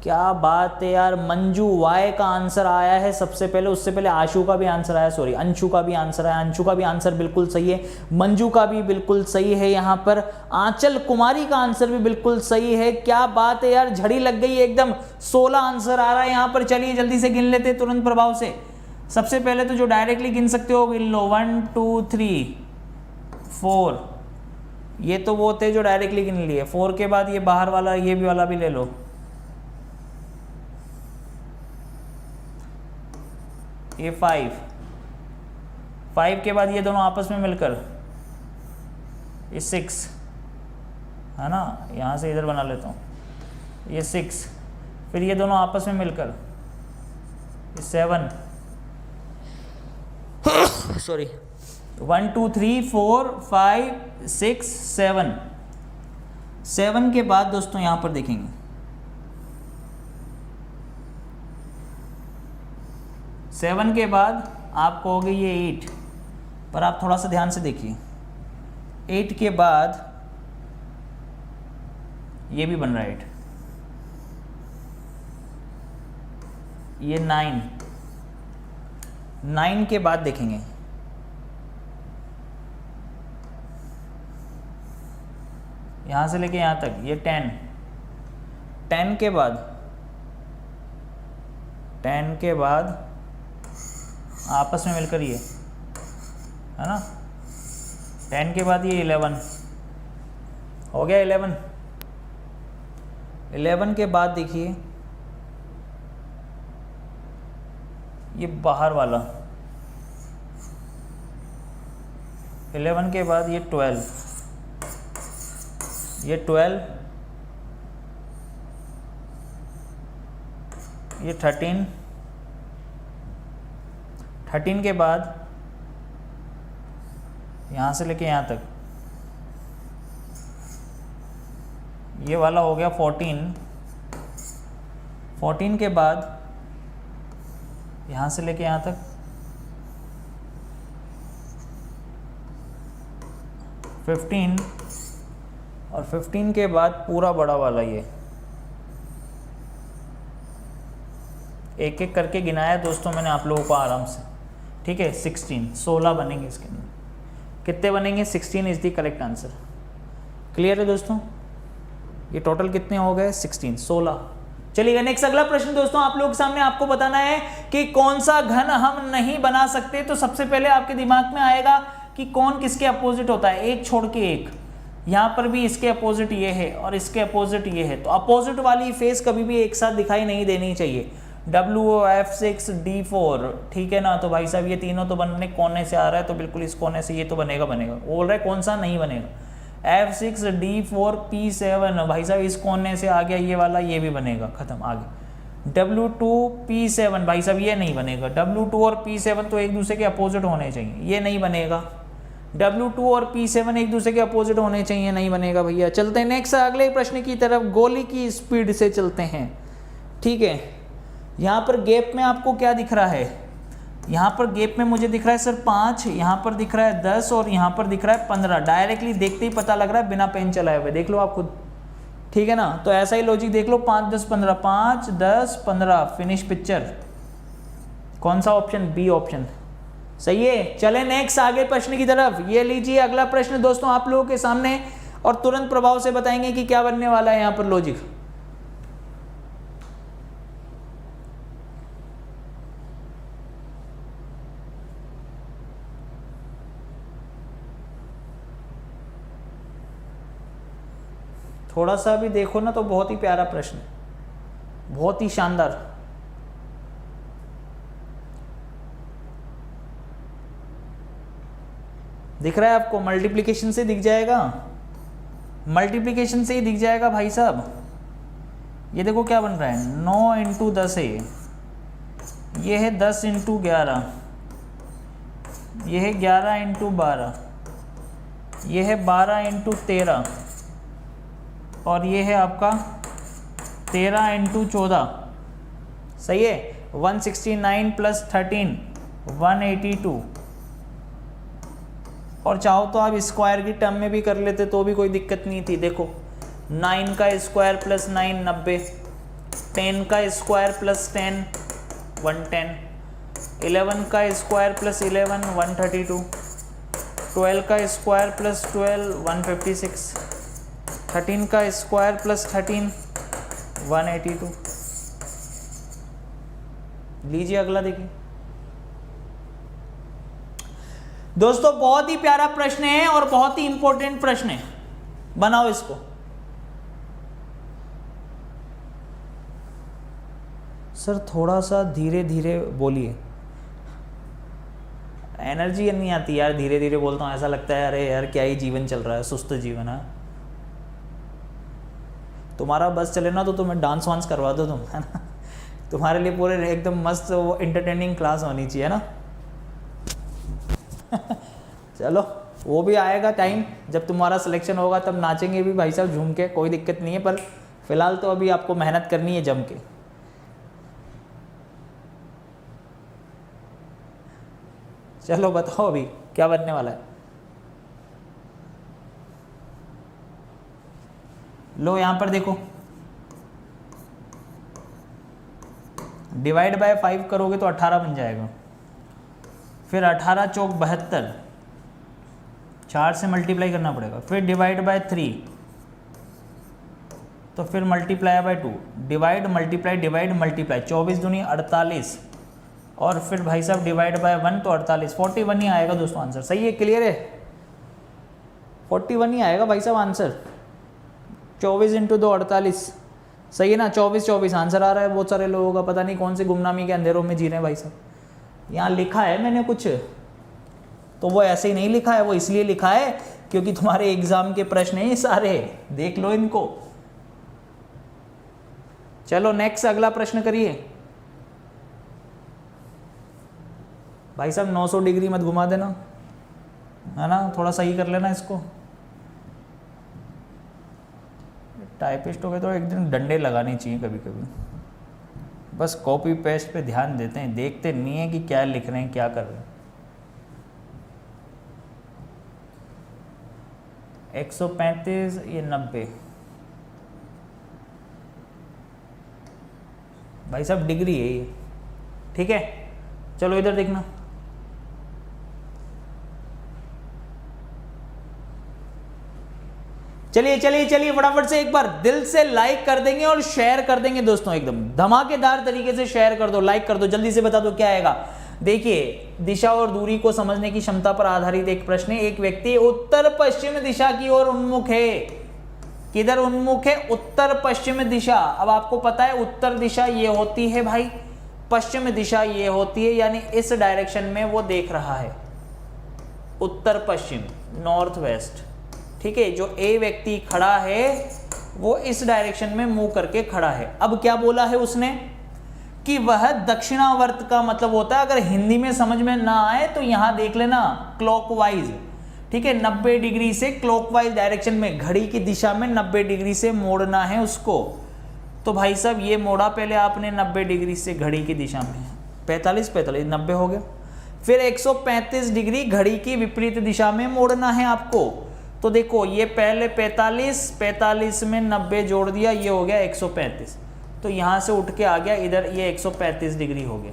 क्या बात है यार, मंजू वाई का आंसर आया है सबसे पहले, उससे पहले आशु का भी आंसर आया, सॉरी अंशु का भी आंसर आया। अंशु का भी आंसर बिल्कुल सही है, मंजू का भी बिल्कुल सही है, यहाँ पर आंचल कुमारी का आंसर भी बिल्कुल सही है। क्या बात है यार, झड़ी लग गई एकदम, 16 आंसर आ रहा है यहाँ पर। चलिए जल्दी से गिन लेते तुरंत प्रभाव से। सबसे पहले तो जो डायरेक्टली गिन सकते हो गिन लो, 1 2 3 4, ये तो वो थे जो डायरेक्टली गिन लिए। 4 के बाद ये बाहर वाला, ये भी वाला भी ले लो, ये 5 के बाद ये दोनों आपस में मिलकर ये 6 है ना, यहाँ से इधर बना लेता हूँ, ये 6, फिर ये दोनों आपस में मिलकर ये 7 सॉरी 1 2 3 4 5 6 7 के बाद दोस्तों यहाँ पर देखेंगे 7 के बाद आपको हो गई ये 8, पर आप थोड़ा सा ध्यान से देखिए, 8 के बाद ये भी बन रहा है 8, ये 9 के बाद देखेंगे यहाँ से लेके यहाँ तक ये 10 के बाद आपस में मिलकर ये है ना, 10 के बाद ये 11 हो गया। 11 के बाद देखिए ये बाहर वाला, 11 के बाद ये 12, ये 12, ये 13 के बाद यहाँ से लेके यहाँ तक ये वाला हो गया 14 के बाद यहाँ से लेके यहाँ तक 15, और 15 के बाद पूरा बड़ा वाला ये एक एक करके गिनाया दोस्तों मैंने आप लोगों को आराम से, ठीक है। 16 बनेंगे इसके अंदर, कितने बनेंगे? 16 is the correct answer. Clear है दोस्तों? ये टोटल कितने हो गए? 16। चलिए नेक्स्ट अगला प्रश्न दोस्तों आप लोगों के सामने, आपको बताना है कि कौन सा घन हम नहीं बना सकते। तो सबसे पहले आपके दिमाग में आएगा कि कौन किसके अपोजिट होता है, एक छोड़ के एक। यहाँ पर भी इसके अपोजिट ये है और इसके अपोजिट ये है, तो अपोजिट वाली फेस कभी भी एक साथ दिखाई नहीं देनी चाहिए। WOF6D4, ठीक है ना। तो भाई साहब ये तीनों तो बनने कोने से आ रहा है, तो बिल्कुल इस कोने से ये तो बनेगा। बोल रहा है कौन सा नहीं बनेगा? F6D4P7, भाई साहब इस कोने से आ गया ये वाला, ये भी बनेगा, खत्म आगे। W2P7, भाई साहब ये नहीं बनेगा। W2 और P7 तो एक दूसरे के अपोजिट होने चाहिए, ये नहीं बनेगा। W2 और P7 एक दूसरे के अपोजिट होने चाहिए, नहीं बनेगा भैया। चलते हैं नेक्स्ट अगले प्रश्न की तरफ, गोली की स्पीड से चलते हैं, ठीक है। यहाँ पर गैप में आपको क्या दिख रहा है? यहाँ पर गैप में मुझे दिख रहा है सर 5, यहाँ पर दिख रहा है 10 और यहाँ पर दिख रहा है 15। डायरेक्टली देखते ही पता लग रहा है बिना पेन चलाए हुए, देख लो आप खुद, ठीक है ना। तो ऐसा ही लॉजिक देख लो, 5 10 15, 5 10 15, फिनिश पिक्चर। कौन सा ऑप्शन? बी ऑप्शन सही है। चले नेक्स्ट आगे प्रश्न की तरफ। ये लीजिए अगला प्रश्न दोस्तों आप लोगों के सामने, और तुरंत प्रभाव से बताएंगे कि क्या बनने वाला है यहाँ पर लॉजिक। थोड़ा सा भी देखो ना तो बहुत ही प्यारा प्रश्न है, बहुत ही शानदार। दिख रहा है आपको? मल्टीप्लिकेशन से दिख जाएगा, मल्टीप्लिकेशन से ही दिख जाएगा भाई साहब। ये देखो क्या बन रहा है, 9 इंटू 10 है, ये है 10 इंटू 11, ये है 11 इंटू 12, ये है 12 इंटू 13, और ये है आपका 13 इंटू 14। सही है। 169 प्लस 13 182। और चाहो तो आप स्क्वायर की टर्म में भी कर लेते तो भी कोई दिक्कत नहीं थी। देखो 9 का स्क्वायर प्लस 9 90, 10 का स्क्वायर प्लस 10 110, 11 का स्क्वायर प्लस 11 132, 12 का स्क्वायर प्लस 12 156, 13 का स्क्वायर प्लस 13 182। लीजिए अगला देखिए दोस्तों, बहुत ही प्यारा प्रश्न है और बहुत ही इंपॉर्टेंट प्रश्न है, बनाओ इसको। सर थोड़ा सा धीरे धीरे बोलिए, एनर्जी नहीं आती यार, धीरे धीरे बोलता हूँ, ऐसा लगता है अरे यार क्या ही जीवन चल रहा है, सुस्त जीवन है। तुम्हारा बस चले ना तो तुम्हें डांस वांस करवा दो तुम, है ना। तुम्हारे लिए पूरे एकदम मस्त वो एंटरटेनिंग क्लास होनी चाहिए ना। चलो वो भी आएगा टाइम, जब तुम्हारा सिलेक्शन होगा तब नाचेंगे भी भाई साहब झूम के, कोई दिक्कत नहीं है। पर फिलहाल तो अभी आपको मेहनत करनी है जम के। चलो बताओ अभी क्या बनने वाला है। लो यहां पर देखो, डिवाइड बाय 5 करोगे तो 18 बन जाएगा। फिर 18 चौक 72, 4 से मल्टीप्लाई करना पड़ेगा। फिर डिवाइड बाय 3, तो फिर multiply by 2, divide multiply divide multiply, 24 दूनी 48, और फिर भाई साहब डिवाइड बाय 1 तो 48, 41 ही आएगा दोस्तों आंसर। सही है, क्लियर है, 41 ही आएगा भाई साहब आंसर। 24 इंटू 2 48, सही है ना। 24 आंसर आ रहा है बहुत सारे लोगों का, पता नहीं कौन से गुमनामी के अंधेरों में जी रहे हैं भाई साहब। यहाँ लिखा है मैंने कुछ, तो वो ऐसे ही नहीं लिखा है, वो इसलिए लिखा है क्योंकि तुम्हारे एग्जाम के प्रश्न हैं ये सारे, देख लो इनको। चलो नेक्स्ट अगला प्रश्न करिए भाई साहब। 900 डिग्री मत घुमा देना, है ना, थोड़ा सही कर लेना इसको। टाइपिस्ट हो गए तो एक दिन डंडे लगाने चाहिए कभी कभी, बस कॉपी पेस्ट पे ध्यान देते हैं, देखते नहीं है कि क्या लिख रहे हैं क्या कर रहे हैं। 135 ये 90 भाई साहब डिग्री है ये, ठीक है। चलो इधर देखना, चलिए फटाफट से एक बार दिल से लाइक कर देंगे और शेयर कर देंगे दोस्तों, एकदम धमाकेदार तरीके से शेयर कर दो, लाइक कर दो, जल्दी से बता दो क्या आएगा। देखिए दिशा और दूरी को समझने की क्षमता पर आधारित एक प्रश्न है। एक व्यक्ति उत्तर पश्चिम दिशा की ओर उन्मुख है। किधर उन्मुख है? उत्तर पश्चिम दिशा। अब आपको पता है उत्तर दिशा ये होती है भाई, पश्चिम दिशा ये होती है, यानी इस डायरेक्शन में वो देख रहा है, उत्तर पश्चिम, नॉर्थ वेस्ट, ठीक है। जो ए व्यक्ति खड़ा है वो इस डायरेक्शन में मुंह करके खड़ा है। अब क्या बोला है उसने कि वह दक्षिणावर्त का मतलब होता है, अगर हिंदी में समझ में ना आए तो यहां देख लेना क्लॉकवाइज, ठीक है, 90 डिग्री से क्लॉकवाइज डायरेक्शन में, घड़ी की दिशा में 90 डिग्री से मोड़ना है उसको। तो भाई साहब ये मोड़ा पहले आपने 90 डिग्री से घड़ी की दिशा में, 45 90 हो गया। फिर 135 डिग्री घड़ी की विपरीत दिशा में मोड़ना है आपको। तो देखो ये पहले 45 में 90 जोड़ दिया, ये हो गया 135, तो यहाँ से उठ के आ गया इधर, ये 135 डिग्री हो गया।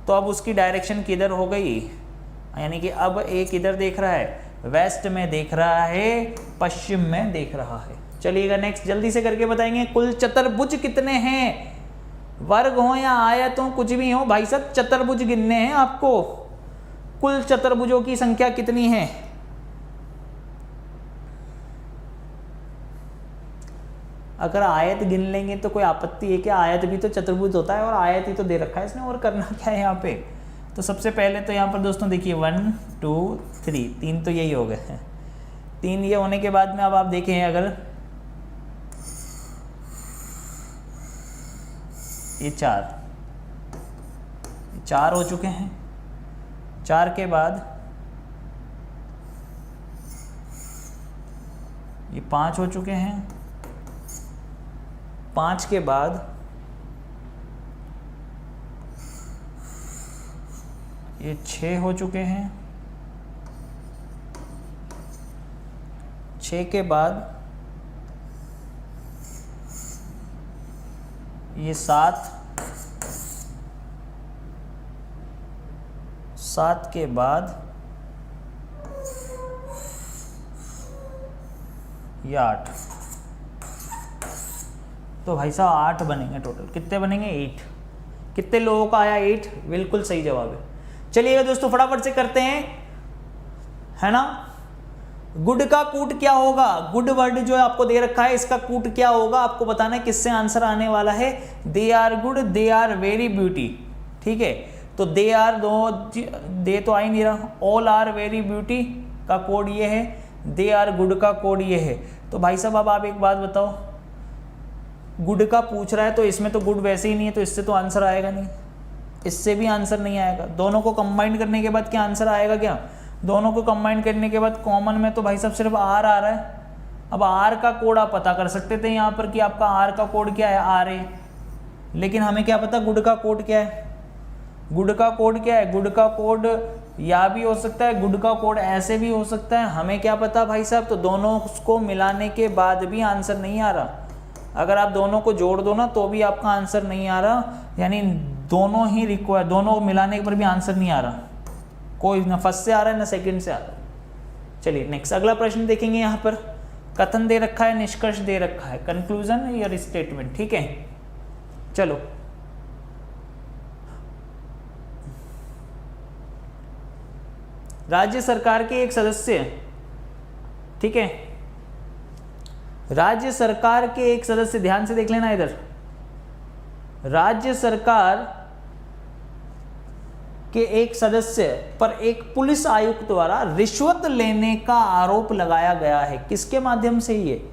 तो अब उसकी डायरेक्शन किधर हो गई, यानी कि अब एक इधर देख रहा है, वेस्ट में देख रहा है, पश्चिम में देख रहा है। चलिएगा नेक्स्ट, जल्दी से करके बताएंगे। कुल चतुर्भुज कितने हैं? वर्ग हो या आयत हो, कुछ भी हो भाई साहब, चतुर्भुज गिनने हैं आपको। कुल चतुर्भुजों की संख्या कितनी है? अगर आयत गिन लेंगे तो कोई आपत्ति है क्या? आयत भी तो चतुर्भुज होता है और आयत ही तो दे रखा है इसने, और करना क्या है यहाँ पे? तो सबसे पहले तो यहाँ पर दोस्तों देखिए 1 2 3, 3 तो यही हो गए हैं। 3 ये होने के बाद में अब आप देखें अगर ये 4 हो चुके हैं। 4 के बाद ये 5 हो चुके हैं। 5 के बाद ये 6 हो चुके हैं। 6 के बाद ये 7 के बाद ये 8। तो भाई साहब 8 बनेंगे टोटल। कितने बनेंगे? 8। कितने लोगों का आया? 8। बिल्कुल सही जवाब है। चलिएगा दोस्तों फटाफट से करते हैं, है ना। गुड का कूट क्या होगा? गुड वर्ड जो है आपको दे रखा है, इसका कूट क्या होगा आपको बताना है। किससे आंसर आने वाला है? They are good, they are very beauty. ठीक है, तो दे आर दे तो आ ही नहीं रहा। ऑल आर वेरी ब्यूटी का कोड ये है, दे आर गुड का कोड ये है। तो भाई साहब अब आप एक बात बताओ, गुड का पूछ रहा है तो इसमें तो गुड वैसे ही नहीं है, तो इससे तो आंसर आएगा नहीं, इससे भी आंसर नहीं आएगा। दोनों को कंबाइन करने के बाद क्या आंसर आएगा? क्या दोनों को कंबाइन करने के बाद कॉमन में तो भाई साहब सिर्फ आर आ रहा है। अब आर का कोड आप पता कर सकते थे यहाँ पर कि आपका आर का कोड क्या है, आर ए। लेकिन हमें क्या पता गुड का कोड क्या है? गुड का कोड क्या है? गुड का कोड या भी हो सकता है, गुड का कोड ऐसे भी हो सकता है, हमें क्या पता भाई साहब। तो दोनों को मिलाने के बाद भी आंसर नहीं आ रहा। अगर आप दोनों को जोड़ दो ना तो भी आपका आंसर नहीं आ रहा, यानी दोनों ही रिक्वायर, दोनों मिलाने पर भी आंसर नहीं आ रहा। कोई ना फर्स्ट से आ रहा है ना सेकंड से आ रहा है। चलिए नेक्स्ट अगला प्रश्न देखेंगे। यहाँ पर कथन दे रखा है, निष्कर्ष दे रखा है, कंक्लूजन या स्टेटमेंट। ठीक है, चलो राज्य सरकार के एक सदस्य, ठीक है, राज्य सरकार के एक सदस्य, ध्यान से देख लेना इधर, राज्य सरकार के एक सदस्य पर एक पुलिस आयुक्त द्वारा रिश्वत लेने का आरोप लगाया गया है। किसके माध्यम से? ये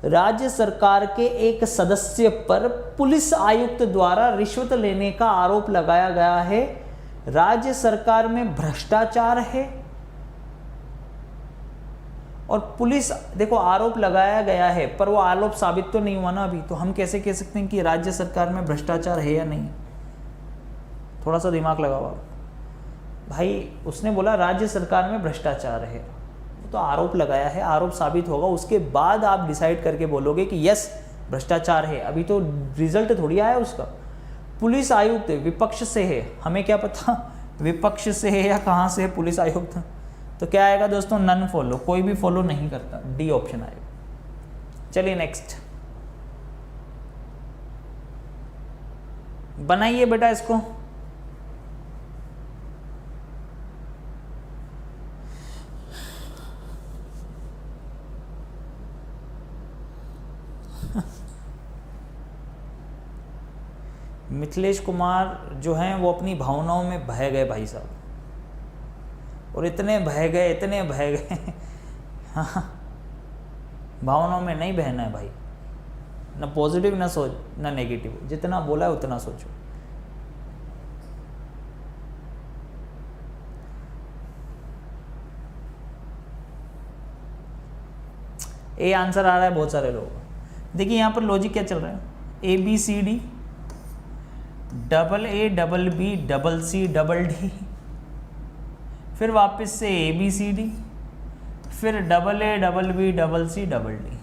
राज्य सरकार के एक सदस्य पर पुलिस आयुक्त द्वारा रिश्वत लेने का आरोप लगाया गया है। राज्य सरकार में भ्रष्टाचार है और पुलिस, देखो आरोप लगाया गया है पर वो आरोप साबित तो नहीं हुआ ना अभी, तो हम कैसे कह सकते हैं कि राज्य सरकार में भ्रष्टाचार है या नहीं? थोड़ा सा दिमाग लगाओ आप भाई। उसने बोला राज्य सरकार में भ्रष्टाचार है, तो आरोप लगाया है, आरोप साबित होगा, उसके बाद आप डिसाइड करके बोलोगे कि यस भ्रष्टाचार है। अभी तो रिजल्ट थोड़ी आया उसका। पुलिस आयुक्त विपक्ष से है, हमें क्या पता विपक्ष से है या कहाँ से है पुलिस आयुक्त। तो क्या आएगा दोस्तों? नन फॉलो, कोई भी फॉलो नहीं करता, डी ऑप्शन आएगा। चलिए नेक्स्ट बनाइए बेटा इसको। मिथिलेश कुमार जो हैं वो अपनी भावनाओं में बह गए भाई साहब, और इतने बह गए हाँ, भावनाओं में नहीं बहना है भाई, ना पॉजिटिव ना सोच ना नेगेटिव, जितना बोला है उतना सोचो। ए आंसर आ रहा है बहुत सारे लोग। देखिए यहाँ पर लॉजिक क्या चल रहा है, A B C D, double A double B double C double D, फिर वापस से ए बी सी डी, फिर double A double B double C double D.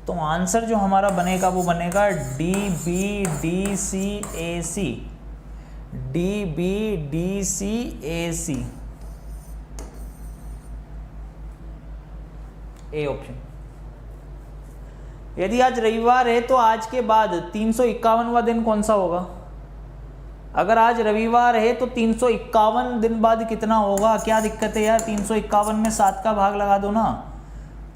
तो आंसर जो हमारा बनेगा वो बनेगा D B D C A C, D B D C A सी, ए ऑप्शन। यदि आज रविवार है तो आज के बाद 351वां दिन कौन सा होगा? अगर आज रविवार है तो 351 दिन बाद कितना होगा? क्या दिक्कत है यार, 351 में 7 का भाग लगा दो ना,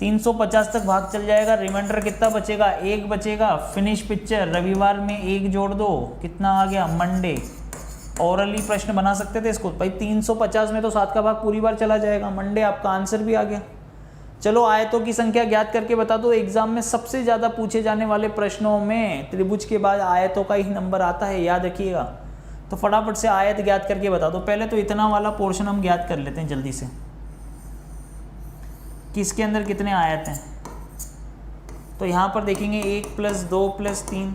350 तक भाग चल जाएगा, रिमाइंडर कितना बचेगा, 1 बचेगा। फिनिश पिक्चर, रविवार में 1 जोड़ दो, कितना आ गया, मंडे। ओरली प्रश्न बना सकते थे इसको भाई, 350 में तो 7 का भाग पूरी बार चला जाएगा, मंडे आपका आंसर भी आ गया। चलो आयतों की संख्या ज्ञात करके बता दो। एग्जाम में सबसे ज्यादा पूछे जाने वाले प्रश्नों में त्रिभुज के बाद आयतों का ही नंबर आता है, याद रखिएगा। तो फटाफट से आयत ज्ञात करके बता दो। पहले तो इतना वाला पोर्शन हम ज्ञात कर लेते हैं जल्दी से, किसके अंदर कितने आयत हैं। तो यहाँ पर देखेंगे 1 + 2 + 3,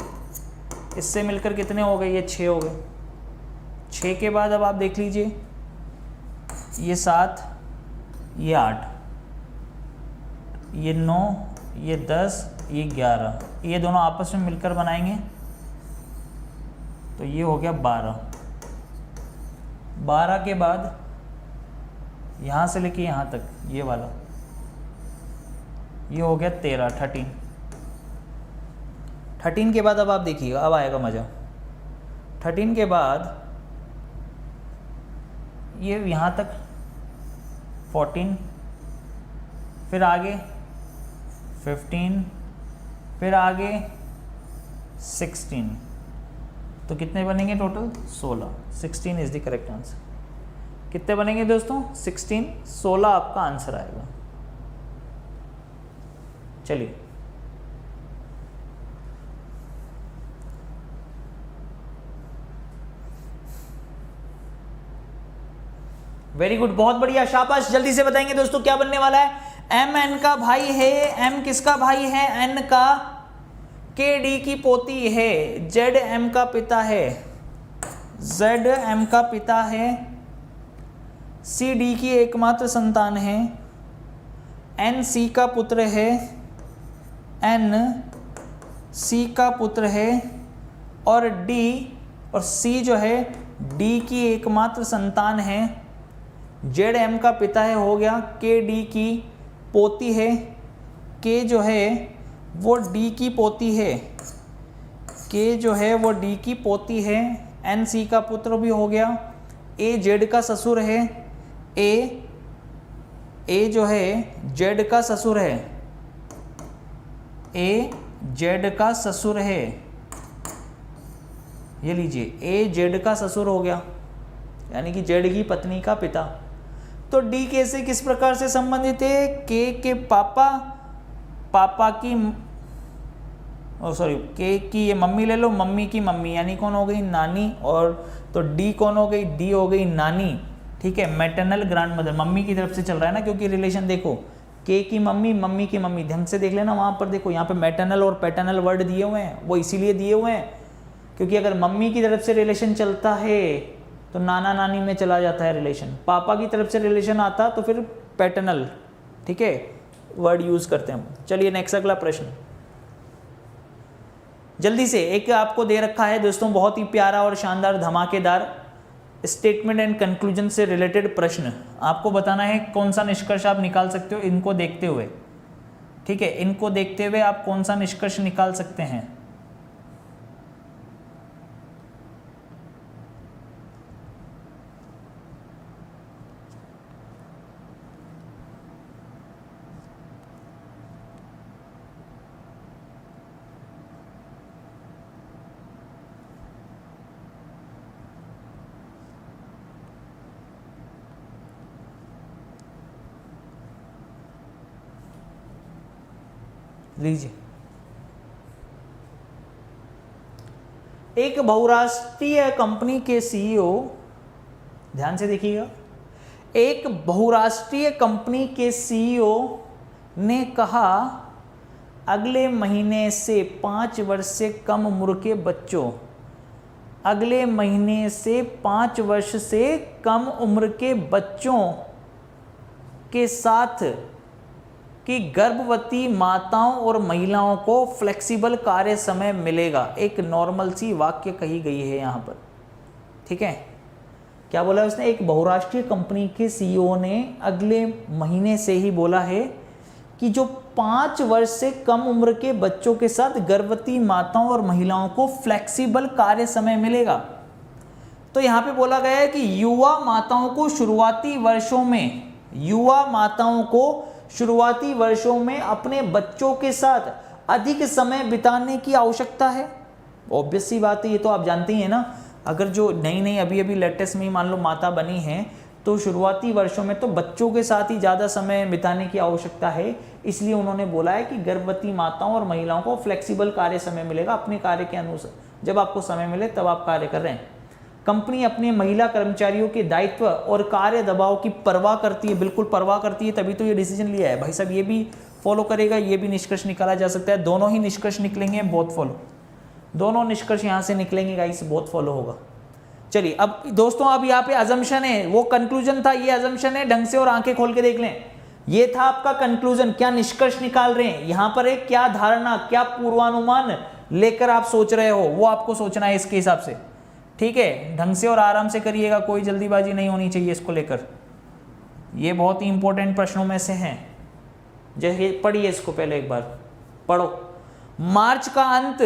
इससे मिलकर कितने हो गए, ये 6 हो गए। 6 के बाद अब आप देख लीजिए, ये 7, ये 8, ये 9, ये 10, ये 11, ये दोनों आपस में मिलकर बनाएंगे तो ये हो गया 12। 12 के बाद यहाँ से लेके यहाँ तक ये वाला, ये हो गया 13, 13। 13 के बाद अब आप देखिएगा, अब आएगा मज़ा। 13 के बाद ये यहाँ तक 14, फिर आगे 15, फिर आगे 16, तो कितने बनेंगे total, 16। 16 is the correct answer. कितने बनेंगे दोस्तों, 16, 16 आपका आंसर आएगा। चलिए वेरी गुड, बहुत बढ़िया, शाबाश। जल्दी से बताएंगे दोस्तों क्या बनने वाला है। एम एन का भाई है, एम किसका भाई है, एन का, के डी की पोती है, जेड एम का पिता है, जेड एम का पिता है, सी डी की एकमात्र संतान है, एन सी का पुत्र है, एन सी का पुत्र है, और डी और सी जो है डी की एकमात्र संतान है, जेड एम का पिता है, हो गया, के डी की पोती है, के जो है वो डी की पोती है, के जो है वो डी की पोती है, एन सी का पुत्र भी हो गया, ए जेड का ससुर है, ए जो है जेड का ससुर है, ए जेड का ससुर है, ये लीजिए, ए जेड का ससुर हो गया, यानी कि जेड की पत्नी का पिता। तो डी के से किस प्रकार से संबंधित है, के पापा की, सॉरी, के की ये मम्मी ले लो, मम्मी की मम्मी, यानी कौन हो गई, नानी, और तो डी कौन हो गई, डी हो गई नानी, ठीक है, मैटरनल ग्रैंड मदर, मम्मी की तरफ से चल रहा है ना, क्योंकि रिलेशन देखो, के की मम्मी, मम्मी की मम्मी, ढंग से देख लेना, वहाँ पर देखो, यहाँ पे मैटरनल और पैटर्नल वर्ड दिए हुए हैं, वो इसीलिए दिए हुए हैं क्योंकि अगर मम्मी की तरफ से रिलेशन चलता है तो नाना नानी में चला जाता है रिलेशन, पापा की तरफ से रिलेशन आता तो फिर पैटर्नल, ठीक है, वर्ड यूज करते हैं हम। चलिए नेक्स्ट अगला प्रश्न, जल्दी से, एक आपको दे रखा है दोस्तों बहुत ही प्यारा और शानदार धमाकेदार स्टेटमेंट एंड कंक्लूजन से रिलेटेड प्रश्न। आपको बताना है कौन सा निष्कर्ष आप निकाल सकते हो इनको देखते हुए, ठीक है, इनको देखते हुए आप कौन सा निष्कर्ष निकाल सकते हैं। लीजिए, एक बहुराष्ट्रीय कंपनी के सीईओ, ध्यान से देखिएगा, एक बहुराष्ट्रीय कंपनी के सीईओ ने कहा अगले महीने से 5 वर्ष से कम उम्र के बच्चों, अगले महीने से 5 वर्ष से कम उम्र के बच्चों के साथ कि गर्भवती माताओं और महिलाओं को फ्लेक्सिबल कार्य समय मिलेगा। एक नॉर्मल सी वाक्य कही गई है यहाँ पर, ठीक है, क्या बोला उसने, एक बहुराष्ट्रीय कंपनी के सीईओ ने अगले महीने से ही बोला है कि जो 5 वर्ष से कम उम्र के बच्चों के साथ गर्भवती माताओं और महिलाओं को फ्लेक्सिबल कार्य समय मिलेगा। तो यहाँ पे बोला गया है कि युवा माताओं को शुरुआती वर्षों में, युवा माताओं को शुरुआती वर्षों में अपने बच्चों के साथ अधिक समय बिताने की आवश्यकता है। ऑब्वियस सी बात है, ये तो आप जानते ही हैं ना। अगर जो नई नई अभी लेटेस्ट में मान लो माता बनी है तो शुरुआती वर्षों में तो बच्चों के साथ ही ज़्यादा समय बिताने की आवश्यकता है। इसलिए उन्होंने बोला है कि गर्भवती माताओं और महिलाओं को फ्लेक्सिबल कार्य समय मिलेगा, अपने कार्य के अनुसार जब आपको समय मिले तब आप कार्य कर रहे हैं। कंपनी अपने महिला कर्मचारियों के दायित्व और कार्य दबाव की परवाह करती है, बिल्कुल परवाह करती है, तभी तो ये डिसीजन लिया है। भाई साहब ये भी फॉलो करेगा, ये भी निष्कर्ष निकाला जा सकता है। दोनों ही निष्कर्ष निकलेंगे, बहुत फॉलो, दोनों निष्कर्ष यहाँ से निकलेंगे गाइस, बहुत फॉलो होगा। चलिए अब दोस्तों, अब यहाँ पे अजम्पशन है, वो कंक्लूजन था, ये अजम्पशन है, ढंग से और आंखें खोल के देख लें। ये था आपका कंक्लूजन, क्या निष्कर्ष निकाल रहे हैं यहाँ पर एक क्या धारणा, क्या पूर्वानुमान लेकर आप सोच रहे हो, वो आपको सोचना है इसके हिसाब से। ठीक है, ढंग से और आराम से करिएगा, कोई जल्दीबाजी नहीं होनी चाहिए इसको लेकर। ये बहुत ही इंपॉर्टेंट प्रश्नों में से हैं। जैसे पढ़िए इसको, पहले एक बार पढ़ो। मार्च का अंत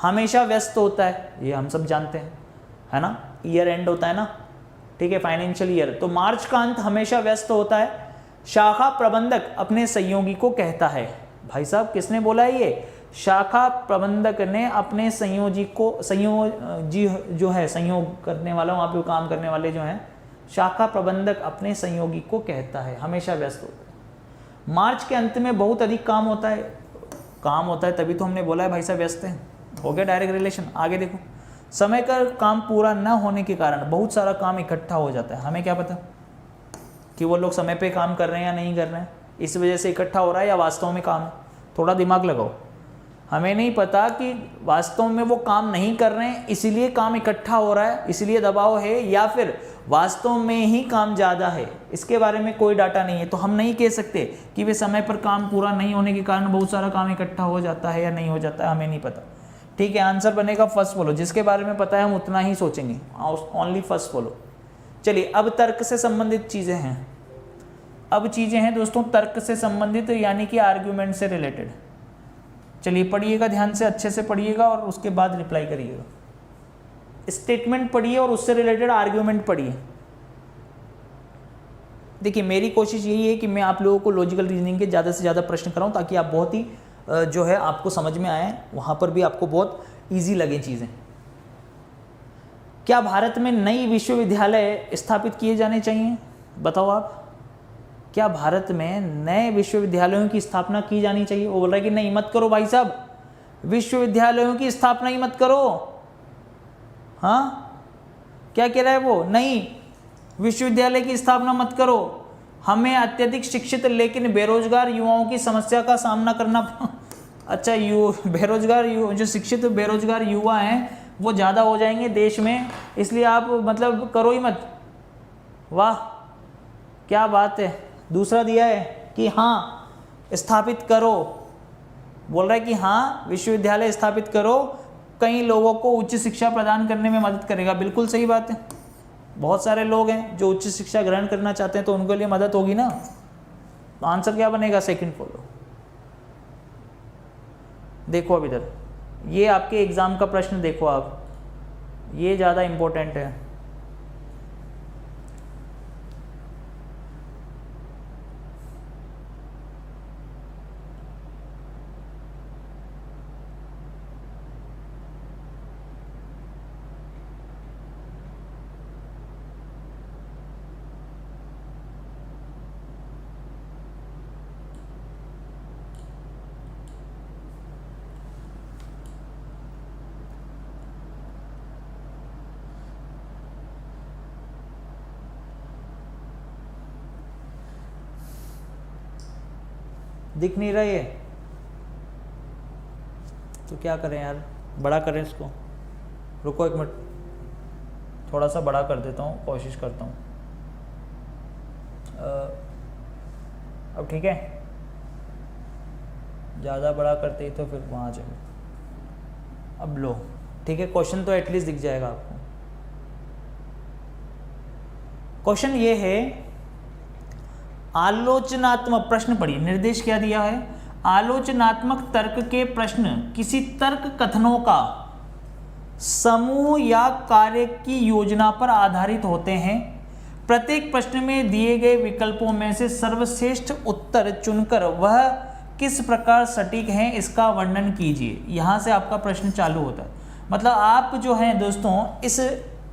हमेशा व्यस्त होता है, ये हम सब जानते हैं, है ना, ईयर एंड होता है ना, ठीक है, फाइनेंशियल ईयर, तो मार्च का अंत हमेशा व्यस्त होता है। शाखा प्रबंधक अपने सहयोगी को कहता है, भाई साहब किसने बोला है ये? शाखा प्रबंधक ने अपने संयोजी को, संयोजी जो है संयोग करने वाला, वहाँ पे काम करने वाले जो हैं, शाखा प्रबंधक अपने संयोगी को कहता है, हमेशा व्यस्त होता है। मार्च के अंत में बहुत अधिक काम होता है, काम होता है तभी तो हमने बोला है भाई साहब व्यस्त हैं, हो गया डायरेक्ट रिलेशन। आगे देखो, समय का काम पूरा न होने के कारण बहुत सारा काम इकट्ठा हो जाता है। हमें क्या पता कि वो लोग समय पे काम कर रहे हैं या नहीं कर रहे हैं, इस वजह से इकट्ठा हो रहा है या वास्तव में काम है, थोड़ा दिमाग लगाओ। हमें नहीं पता कि वास्तव में वो काम नहीं कर रहे हैं इसीलिए काम इकट्ठा हो रहा है, इसलिए दबाव है, या फिर वास्तव में ही काम ज़्यादा है, इसके बारे में कोई डाटा नहीं है। तो हम नहीं कह सकते कि वे समय पर काम पूरा नहीं होने के कारण बहुत सारा काम इकट्ठा हो जाता है या नहीं हो जाता है, हमें नहीं पता। ठीक है, आंसर बनेगा फर्स्ट फॉलो, जिसके बारे में पता है हम उतना ही सोचेंगे, ओनली फर्स्ट फॉलो। चलिए अब तर्क से संबंधित चीज़ें हैं, अब चीज़ें हैं दोस्तों तर्क से संबंधित, यानी कि आर्ग्यूमेंट से रिलेटेड। चलिए पढ़िएगा, ध्यान से अच्छे से पढ़िएगा और उसके बाद रिप्लाई करिएगा। स्टेटमेंट पढ़िए और उससे रिलेटेड आर्ग्यूमेंट पढ़िए। देखिए मेरी कोशिश यही है कि मैं आप लोगों को लॉजिकल रीजनिंग के ज़्यादा से ज़्यादा प्रश्न कराऊं, ताकि आप बहुत ही जो है आपको समझ में आए, वहाँ पर भी आपको बहुत ईजी लगे चीज़ें। क्या भारत में नई विश्वविद्यालय स्थापित किए जाने चाहिए? बताओ आप, क्या भारत में नए विश्वविद्यालयों की स्थापना की जानी चाहिए? वो बोल रहा है कि नहीं मत करो भाई साहब, विश्वविद्यालयों की स्थापना ही मत करो। हाँ, क्या कह रहा है वो? नहीं, विश्वविद्यालय की स्थापना मत करो, हमें अत्यधिक शिक्षित लेकिन बेरोजगार युवाओं की समस्या का सामना करना अच्छा, बेरोजगार जो शिक्षित बेरोजगार युवा हैं वो ज़्यादा हो जाएंगे देश में, इसलिए आप मतलब करो ही मत। वाह क्या बात है। दूसरा दिया है कि हाँ स्थापित करो, बोल रहा है कि हाँ विश्वविद्यालय स्थापित करो, कई लोगों को उच्च शिक्षा प्रदान करने में मदद करेगा। बिल्कुल सही बात है, बहुत सारे लोग हैं जो उच्च शिक्षा ग्रहण करना चाहते हैं तो उनके लिए मदद होगी ना। तो आंसर क्या बनेगा? Second follow. देखो अब इधर, ये आपके एग्जाम का प्रश्न देखो आप, ये ज़्यादा इम्पोर्टेंट है। दिख नहीं रहा ये तो क्या करें यार, बड़ा करें इसको। रुको एक मिनट, थोड़ा सा बड़ा कर देता हूँ, कोशिश करता हूँ। अब ठीक है, ज़्यादा बड़ा करते ही तो फिर वहाँ जाए। अब लो ठीक है, क्वेश्चन तो एटलीस्ट दिख जाएगा आपको। क्वेश्चन ये है, आलोचनात्मक प्रश्न पढ़िए, निर्देश क्या दिया है? आलोचनात्मक तर्क के प्रश्न किसी तर्क कथनों का समूह या कार्य की योजना पर आधारित होते हैं। प्रत्येक प्रश्न में दिए गए विकल्पों में से सर्वश्रेष्ठ उत्तर चुनकर वह किस प्रकार सटीक है इसका वर्णन कीजिए। यहाँ से आपका प्रश्न चालू होता है। मतलब आप जो हैं दोस्तों इस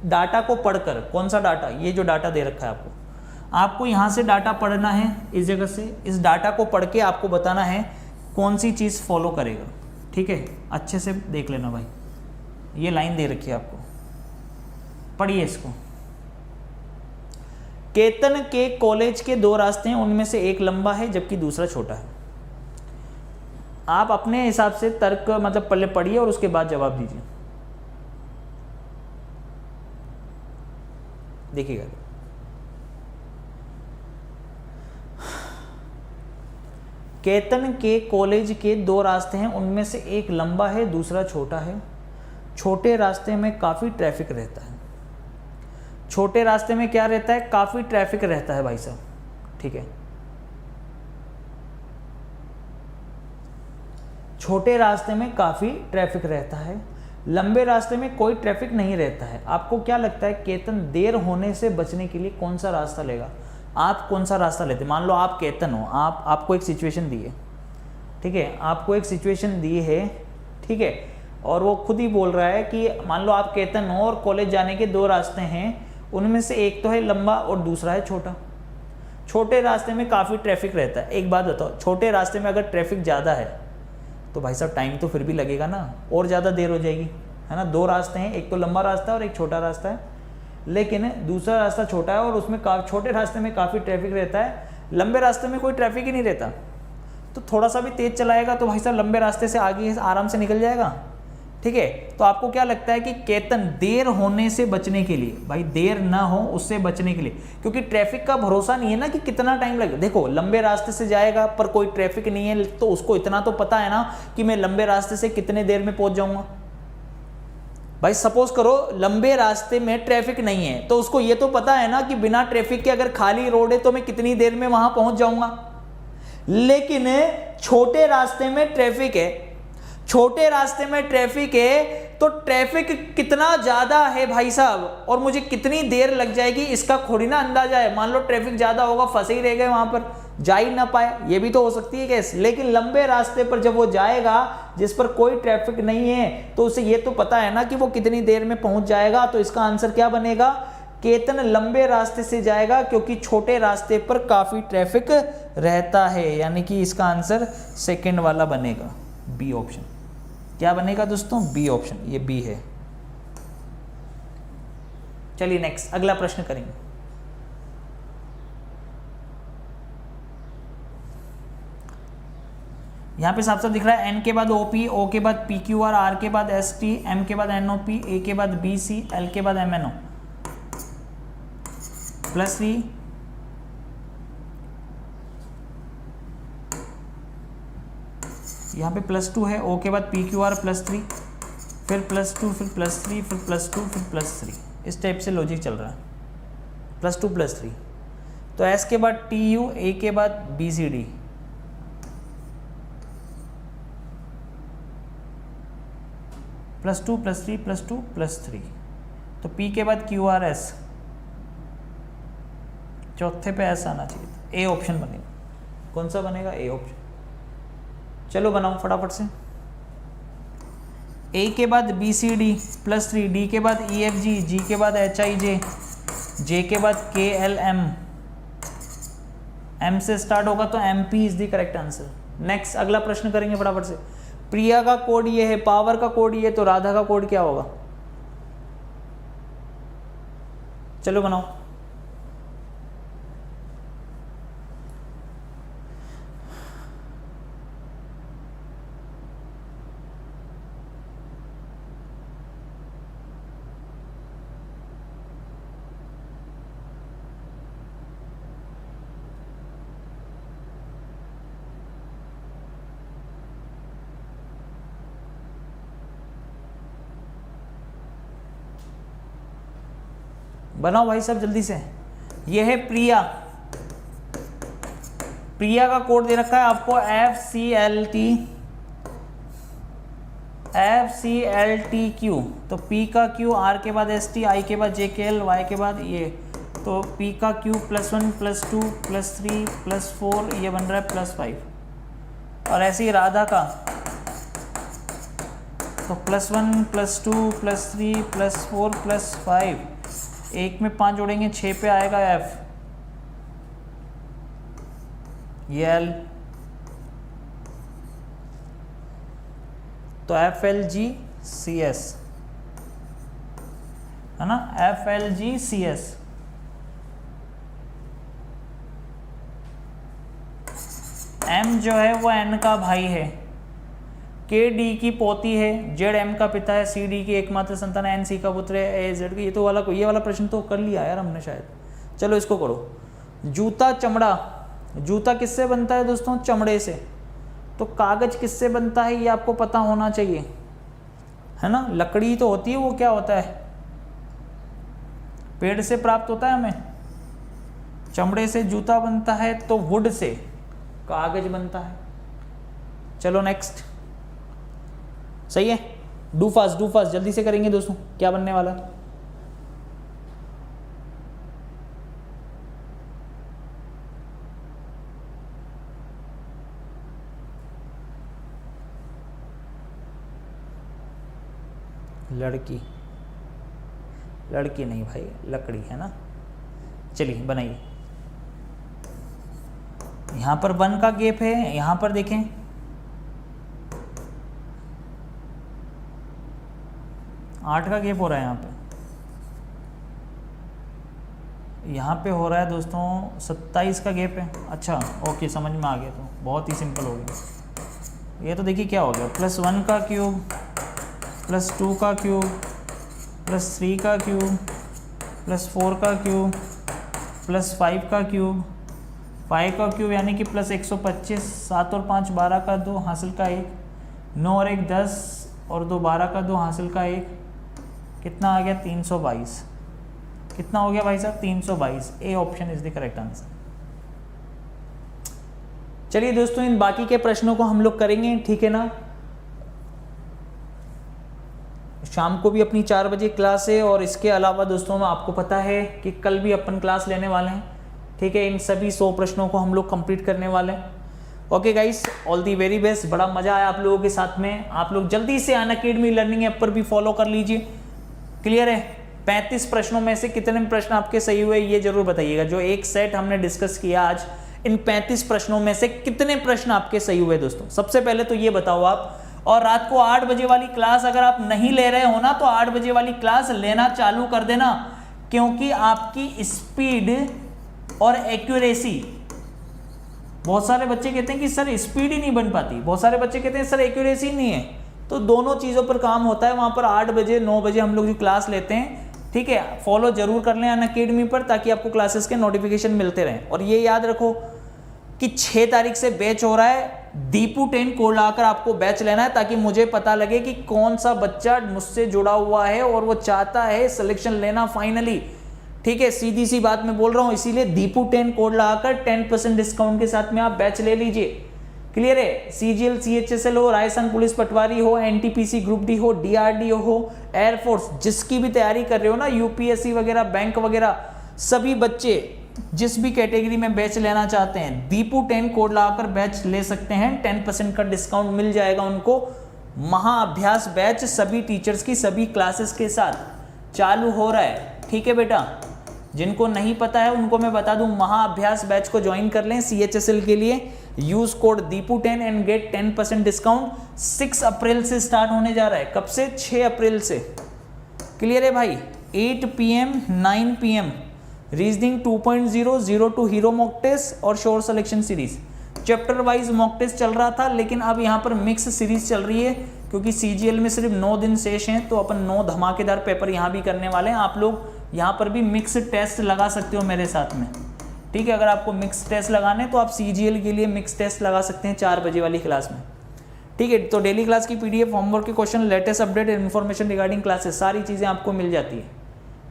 डाटा को पढ़कर, कौन सा डाटा, ये जो डाटा दे रखा है आपको यहाँ से डाटा पढ़ना है, इस जगह से इस डाटा को पढ़ के आपको बताना है कौन सी चीज़ फॉलो करेगा। ठीक है, अच्छे से देख लेना भाई, ये लाइन दे रखी है आपको, पढ़िए इसको। केतन के कॉलेज के 2 रास्ते हैं, उनमें से एक लंबा है जबकि दूसरा छोटा है। आप अपने हिसाब से तर्क मतलब पहले पढ़िए और उसके बाद जवाब दीजिए। देखिएगा, केतन के कॉलेज के 2 रास्ते हैं, उनमें से एक लंबा है दूसरा छोटा है। छोटे रास्ते में काफ़ी ट्रैफिक रहता है। छोटे रास्ते में क्या रहता है? काफ़ी ट्रैफिक रहता है भाई साहब। ठीक है, छोटे रास्ते में काफ़ी ट्रैफिक रहता है, लंबे रास्ते में कोई ट्रैफिक नहीं रहता है। आपको क्या लगता है केतन देर होने से बचने के लिए कौन सा रास्ता लेगा? आप कौन सा रास्ता लेते? मान लो आप केतन हो, आपको एक सिचुएशन दी है, ठीक है, आपको एक सिचुएशन दी है, ठीक है, और वो खुद ही बोल रहा है कि मान लो आप केतन हो और कॉलेज जाने के 2 रास्ते हैं, उनमें से एक तो है लंबा और दूसरा है छोटा। छोटे रास्ते में काफ़ी ट्रैफिक रहता है। एक बात बताओ, छोटे रास्ते में अगर ट्रैफिक ज़्यादा है तो भाई साहब टाइम तो फिर भी लगेगा ना, और ज़्यादा देर हो जाएगी, है ना। 2 रास्ते हैं, एक तो लंबा रास्ता है और एक छोटा रास्ता है, लेकिन दूसरा रास्ता छोटा है और उसमें छोटे रास्ते में काफ़ी ट्रैफिक रहता है, लंबे रास्ते में कोई ट्रैफिक ही नहीं रहता। तो थोड़ा सा भी तेज़ चलाएगा तो भाई साहब लंबे रास्ते से आगे आराम से निकल जाएगा। ठीक है, तो आपको क्या लगता है कि केतन देर होने से बचने के लिए, भाई देर ना हो उससे बचने के लिए, क्योंकि ट्रैफिक का भरोसा नहीं है ना कि कितना टाइम लगेगा। देखो लंबे रास्ते से जाएगा पर कोई ट्रैफिक नहीं है तो उसको इतना तो पता है ना कि मैं लंबे रास्ते से कितने देर में पहुंच जाऊंगा। भाई सपोज करो लंबे रास्ते में ट्रैफिक नहीं है तो उसको ये तो पता है ना कि बिना ट्रैफिक के अगर खाली रोड है तो मैं कितनी देर में वहां पहुंच जाऊंगा। लेकिन छोटे रास्ते में ट्रैफिक है, छोटे रास्ते में ट्रैफिक है तो ट्रैफिक कितना ज्यादा है भाई साहब और मुझे कितनी देर लग जाएगी इसका थोड़ी ना अंदाजा है। मान लो ट्रैफिक ज्यादा होगा, फंसे ही रह गए वहां पर, जा ही ना पाए, ये भी तो हो सकती है केस। लेकिन लंबे रास्ते पर जब वो जाएगा जिस पर कोई ट्रैफिक नहीं है तो उसे ये तो पता है ना कि वो कितनी देर में पहुंच जाएगा। तो इसका आंसर क्या बनेगा? केतन लंबे रास्ते से जाएगा क्योंकि छोटे रास्ते पर काफी ट्रैफिक रहता है, यानी कि इसका आंसर सेकंड वाला बनेगा, बी ऑप्शन। क्या बनेगा दोस्तों? बी ऑप्शन, ये बी है। चलिए नेक्स्ट अगला प्रश्न करेंगे। यहां पे साफ साफ दिख रहा है, एन के बाद ओपी, ओ के बाद पी क्यू आर, आर के बाद एस टी, एम के बाद एनओपी, ए के बाद बी सी, एल के बाद एम एन ओ, +3 यहाँ पे +2 है, ओ के बाद पी क्यू आर +3, फिर +2, फिर +3, फिर +2, फिर +3, इस टाइप से लॉजिक चल रहा है, +2 +3। तो एस के बाद टी यू, ए के बाद बी सी डी, +2 +3 +2 +3, तो पी के बाद क्यू आर एस, चौथे पे ऐसा आना चाहिए, ए ऑप्शन बनेगा। कौन सा बनेगा? A option. चलो बनाओ फटाफट से। ए के बाद बी सी डी +3, डी के बाद ई एफ जी, जी के बाद एच आई जे, जे के बाद के एल एम, एम से स्टार्ट होगा तो M P is the correct answer. Next अगला प्रश्न करेंगे फटाफट से। प्रिया का कोड ये है, पावर का कोड ये, तो राधा का कोड क्या होगा? चलो बनाओ। बनाओ भाई साहब जल्दी से। ये है प्रिया, प्रिया का कोड दे रखा है आपको FCLT Q, तो P का Q, R के बाद ST, I के बाद JKL, Y के बाद ये तो p का क्यूब +1 +2 +3 +4 ये बन रहा है +5। और ऐसे ही राधा का तो +1 +2 +3 +4 +5, एक में 5 जोड़ेंगे 6 पे आएगा f, ये l, तो FLGCS है ना, FLGCS। M जो है वो N का भाई है, K D की पोती है, Z M का पिता है, C D की एकमात्र संतान है, N C का पुत्र है, A Z की। ये वाला प्रश्न तो कर लिया यार हमने शायद। चलो इसको करो। जूता चमड़ा, जूता किससे बनता है दोस्तों? चमड़े से। तो कागज किससे बनता है ये आपको पता होना चाहिए, है ना। लकड़ी तो होती है, वो क्या होता है, पेड़ से प्राप्त होता है हमें। चमड़े से जूता बनता है तो वुड से कागज बनता है। चलो नेक्स्ट, सही है। डू फास्ट जल्दी से करेंगे दोस्तों, क्या बनने वाला है। लड़की नहीं भाई, लकड़ी है ना। चलिए बनाइए। यहां पर 1 का गैप है, यहां पर देखें 8 का गैप हो रहा है, यहाँ पे हो रहा है दोस्तों 27 का गैप है। अच्छा ओके, समझ में आ गया, तो बहुत ही सिंपल हो गया। ये तो देखिए क्या हो गया, +1 का क्यूब +2 का क्यूब +3 का क्यूब +4 का क्यूब +5 का क्यूब, 5 का क्यूब यानी कि +125, 7 और 5 12 का 2 हासिल का 1, 9 और 1 10 और 2 12 का 2 हासिल का 1, कितना आ गया 322। कितना हो गया भाई साहब 322। A option is the correct answer. चलिए दोस्तों, इन बाकी के प्रश्नों को हम लोग करेंगे, ठीक है ना। शाम को भी अपनी 4 बजे क्लास है, और इसके अलावा दोस्तों में आपको पता है कि कल भी अपन क्लास लेने वाले हैं, ठीक है। इन सभी 100 प्रश्नों को हम लोग कंप्लीट करने वाले हैं। Okay guys, all the very best. बड़ा मजा आया आप लोगों के साथ में। आप लोग जल्दी से अनअकैडमी लर्निंग ऐप पर भी फॉलो कर लीजिए। क्लियर है। 35 प्रश्नों में से कितने प्रश्न आपके सही हुए ये जरूर बताइएगा। जो एक सेट हमने डिस्कस किया आज, इन 35 प्रश्नों में से कितने प्रश्न आपके सही हुए दोस्तों, सबसे पहले तो ये बताओ आप। और रात को 8 बजे वाली क्लास अगर आप नहीं ले रहे हो ना, तो 8 बजे वाली क्लास लेना चालू कर देना, क्योंकि आपकी स्पीड और एक्यूरेसी, बहुत सारे बच्चे कहते हैं कि सर स्पीड ही नहीं बन पाती, बहुत सारे बच्चे कहते हैं सर एक्यूरेसी नहीं है, तो दोनों चीज़ों पर काम होता है। वहाँ पर 8 बजे 9 बजे हम लोग जो क्लास लेते हैं, ठीक है, फॉलो जरूर कर लें अनअकैडमी पर, ताकि आपको क्लासेस के नोटिफिकेशन मिलते रहें। और ये याद रखो कि 6 तारीख से बैच हो रहा है, दीपू 10 कोड लाकर आपको बैच लेना है, ताकि मुझे पता लगे कि कौन सा बच्चा मुझसे जुड़ा हुआ है और वो चाहता है सिलेक्शन लेना फाइनली, ठीक है। सीधी सी बात मैं बोल रहा हूँ, इसीलिए दीपू 10 कोड लगाकर 10% डिस्काउंट के साथ में आप बैच ले लीजिए। क्लियर है। CGL CHSL हो, राजस्थान पुलिस पटवारी हो, NTPC ग्रुप डी हो, DRDO हो, एयरफोर्स, जिसकी भी तैयारी कर रहे हो ना, UPSC वगैरह, बैंक वगैरह, सभी बच्चे जिस भी कैटेगरी में बैच लेना चाहते हैं, दीपू 10 कोड लगाकर बैच ले सकते हैं। 10% का डिस्काउंट मिल जाएगा उनको। महाअभ्यास बैच सभी टीचर्स की सभी क्लासेस के साथ चालू हो रहा है, ठीक है बेटा। जिनको नहीं पता है उनको मैं बता दूं, महाअभ्यास बैच को ज्वाइन कर लें CHSL के लिए। Use code Deepu 10 and get 10% discount. 6 April से स्टार्ट होने जा रहा है। कब से? 6 अप्रैल से। क्लियर है भाई। 8 PM 9 PM reasoning 2.0 0 to hero mock test और sure selection series. Chapter wise mock test चल रहा था, लेकिन अब यहाँ पर मिक्स सीरीज चल रही है, क्योंकि CGL में सिर्फ 9 दिन शेष हैं, तो अपन 9 धमाकेदार पेपर यहाँ भी करने वाले हैं। आप लोग यहाँ पर भी मिक्स टेस्ट लगा सकते हो मेरे साथ में, ठीक है। अगर आपको मिक्स टेस्ट लगाने तो आप CGL के लिए मिक्स टेस्ट लगा सकते हैं 4 बजे वाली क्लास में, ठीक है। तो डेली क्लास की PDF, होमवर्क के question, latest update, information regarding classes, सारी चीज़ें आपको मिल जाती है।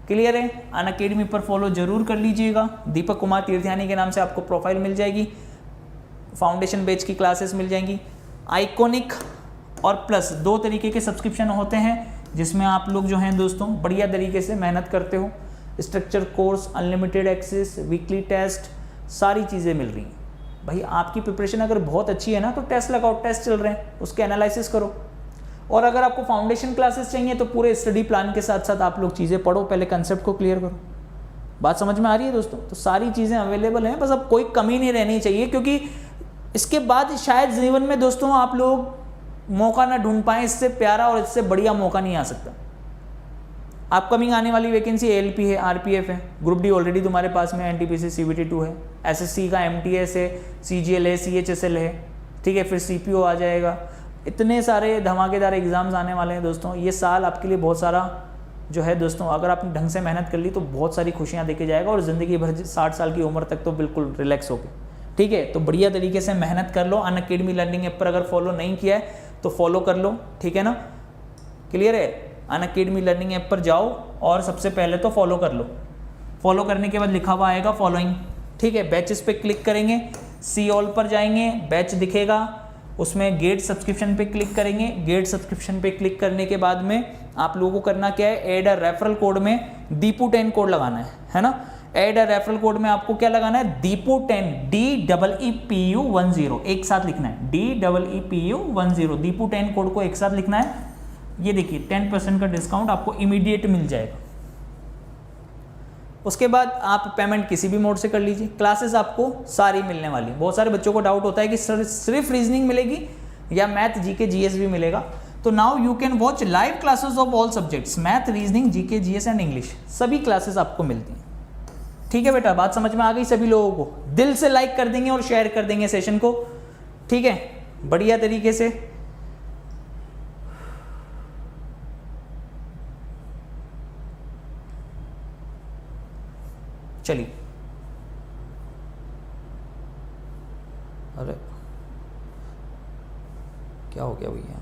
क्लियर है। अनअकैडमी पर फॉलो जरूर कर लीजिएगा। दीपक कुमार तीर्थयानी के नाम से आपको प्रोफाइल मिल जाएगी, फाउंडेशन बैच की क्लासेस मिल जाएंगी। आइकॉनिक और प्लस 2 तरीके के सब्सक्रिप्शन होते हैं, जिसमें आप लोग जो हैं दोस्तों बढ़िया तरीके से मेहनत करते हो, structure course, unlimited access, weekly test, सारी चीज़ें मिल रही हैं। भाई आपकी प्रिपरेशन अगर बहुत अच्छी है ना तो टेस्ट लगाओ, टेस्ट चल रहे हैं उसके एनालिसिस करो। और अगर आपको फाउंडेशन क्लासेस चाहिए तो पूरे स्टडी प्लान के साथ साथ आप लोग चीज़ें पढ़ो, पहले कंसेप्ट को क्लियर करो। बात समझ में आ रही है दोस्तों? तो सारी चीज़ें अवेलेबल हैं, बस अब कोई कमी नहीं रहनी चाहिए, क्योंकि इसके बाद शायद जीवन में दोस्तों आप लोग मौका ना ढूंढ पाएँ, इससे प्यारा और इससे बढ़िया मौका नहीं आ सकता। अपकमिंग आने वाली वैकेंसी ALP है, RPF है, ग्रुप डी ऑलरेडी तुम्हारे पास में, NTPC CBT 2 है, SSC का MTS है, CGL है, CHSL है, ठीक है, फिर CPO आ जाएगा। इतने सारे धमाकेदार एग्जाम्स आने वाले हैं दोस्तों। ये साल आपके लिए बहुत सारा जो है दोस्तों, अगर आपने ढंग से मेहनत कर ली तो बहुत सारी खुशियाँ देके जाएगा, और ज़िंदगी भर 60 साल की उम्र तक तो बिल्कुल रिलैक्स हो गए। ठीक है, तो बढ़िया तरीके से मेहनत कर लो। अनअकैडमी लर्निंग ऐप पर अगर फॉलो नहीं किया है तो फॉलो कर लो, ठीक है ना, क्लियर है। अनअकैडमी लर्निंग ऐप पर जाओ और सबसे पहले तो फॉलो कर लो। फॉलो करने के बाद लिखा हुआ आएगा फॉलोइंग, ठीक है, बैचेस पे क्लिक करेंगे, सी ऑल पर जाएंगे, बैच दिखेगा, उसमें गेट सब्सक्रिप्शन पे क्लिक करेंगे। गेट सब्सक्रिप्शन पे क्लिक करने के बाद में आप लोगों को करना क्या है, ऐड अ रेफरल कोड में दीपू10 कोड लगाना है ना। ऐड अ रेफरल कोड में आपको क्या लगाना है, दीपू10, DEEPU10, एक साथ लिखना है, DEEPU10, दीपू10 कोड को एक साथ लिखना है। ये देखिए 10% का डिस्काउंट आपको इमीडिएट मिल जाएगा। उसके बाद आप पेमेंट किसी भी मोड से कर लीजिए। क्लासेस आपको सारी मिलने वाली है। बहुत सारे बच्चों को डाउट होता है कि सर सिर्फ रीजनिंग मिलेगी या मैथ, जीके, जीएस भी मिलेगा। तो now you can watch live classes of all subjects, math, reasoning, GK, GS and English, सभी क्लासेस आपको मिलती हैं। ठीक है बेटा, बात समझ में आ गई सभी लोगों को? दिल से लाइक कर देंगे और शेयर कर देंगे सेशन को, ठीक है, बढ़िया तरीके से। चलिए, अरे क्या हो गया भैया?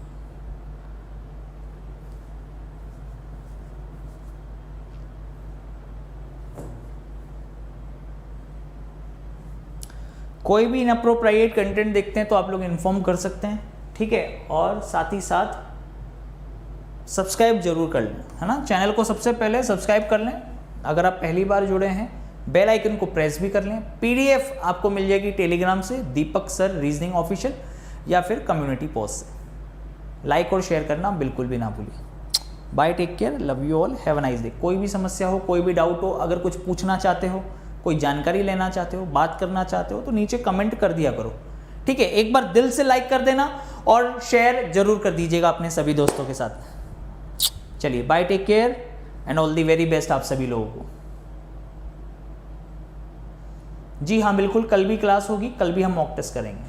कोई भी इनअप्रोप्रिएट कंटेंट देखते हैं तो आप लोग इन्फॉर्म कर सकते हैं, ठीक है। और साथ ही साथ सब्सक्राइब जरूर कर लें, है ना। चैनल को सबसे पहले सब्सक्राइब कर लें। अगर आप पहली बार जुड़े हैं, बेल आइकन को प्रेस भी कर लें। PDF आपको मिल जाएगी टेलीग्राम से, दीपक सर रीजनिंग ऑफिशियल, या फिर कम्युनिटी पोस्ट से। लाइक और शेयर करना बिल्कुल भी ना भूलिए। Bye, take care, love you all, have a nice day. कोई भी समस्या हो, कोई भी डाउट हो, अगर कुछ पूछना चाहते हो, कोई जानकारी लेना चाहते हो, बात करना चाहते हो, तो नीचे कमेंट कर दिया करो, ठीक है। एक बार दिल से लाइक कर देना और शेयर जरूर कर दीजिएगा अपने सभी दोस्तों के साथ। चलिए, bye, take care and all the very best आप सभी लोगों को। जी हाँ, बिल्कुल, कल भी क्लास होगी, कल भी हम मॉक टेस्ट करेंगे।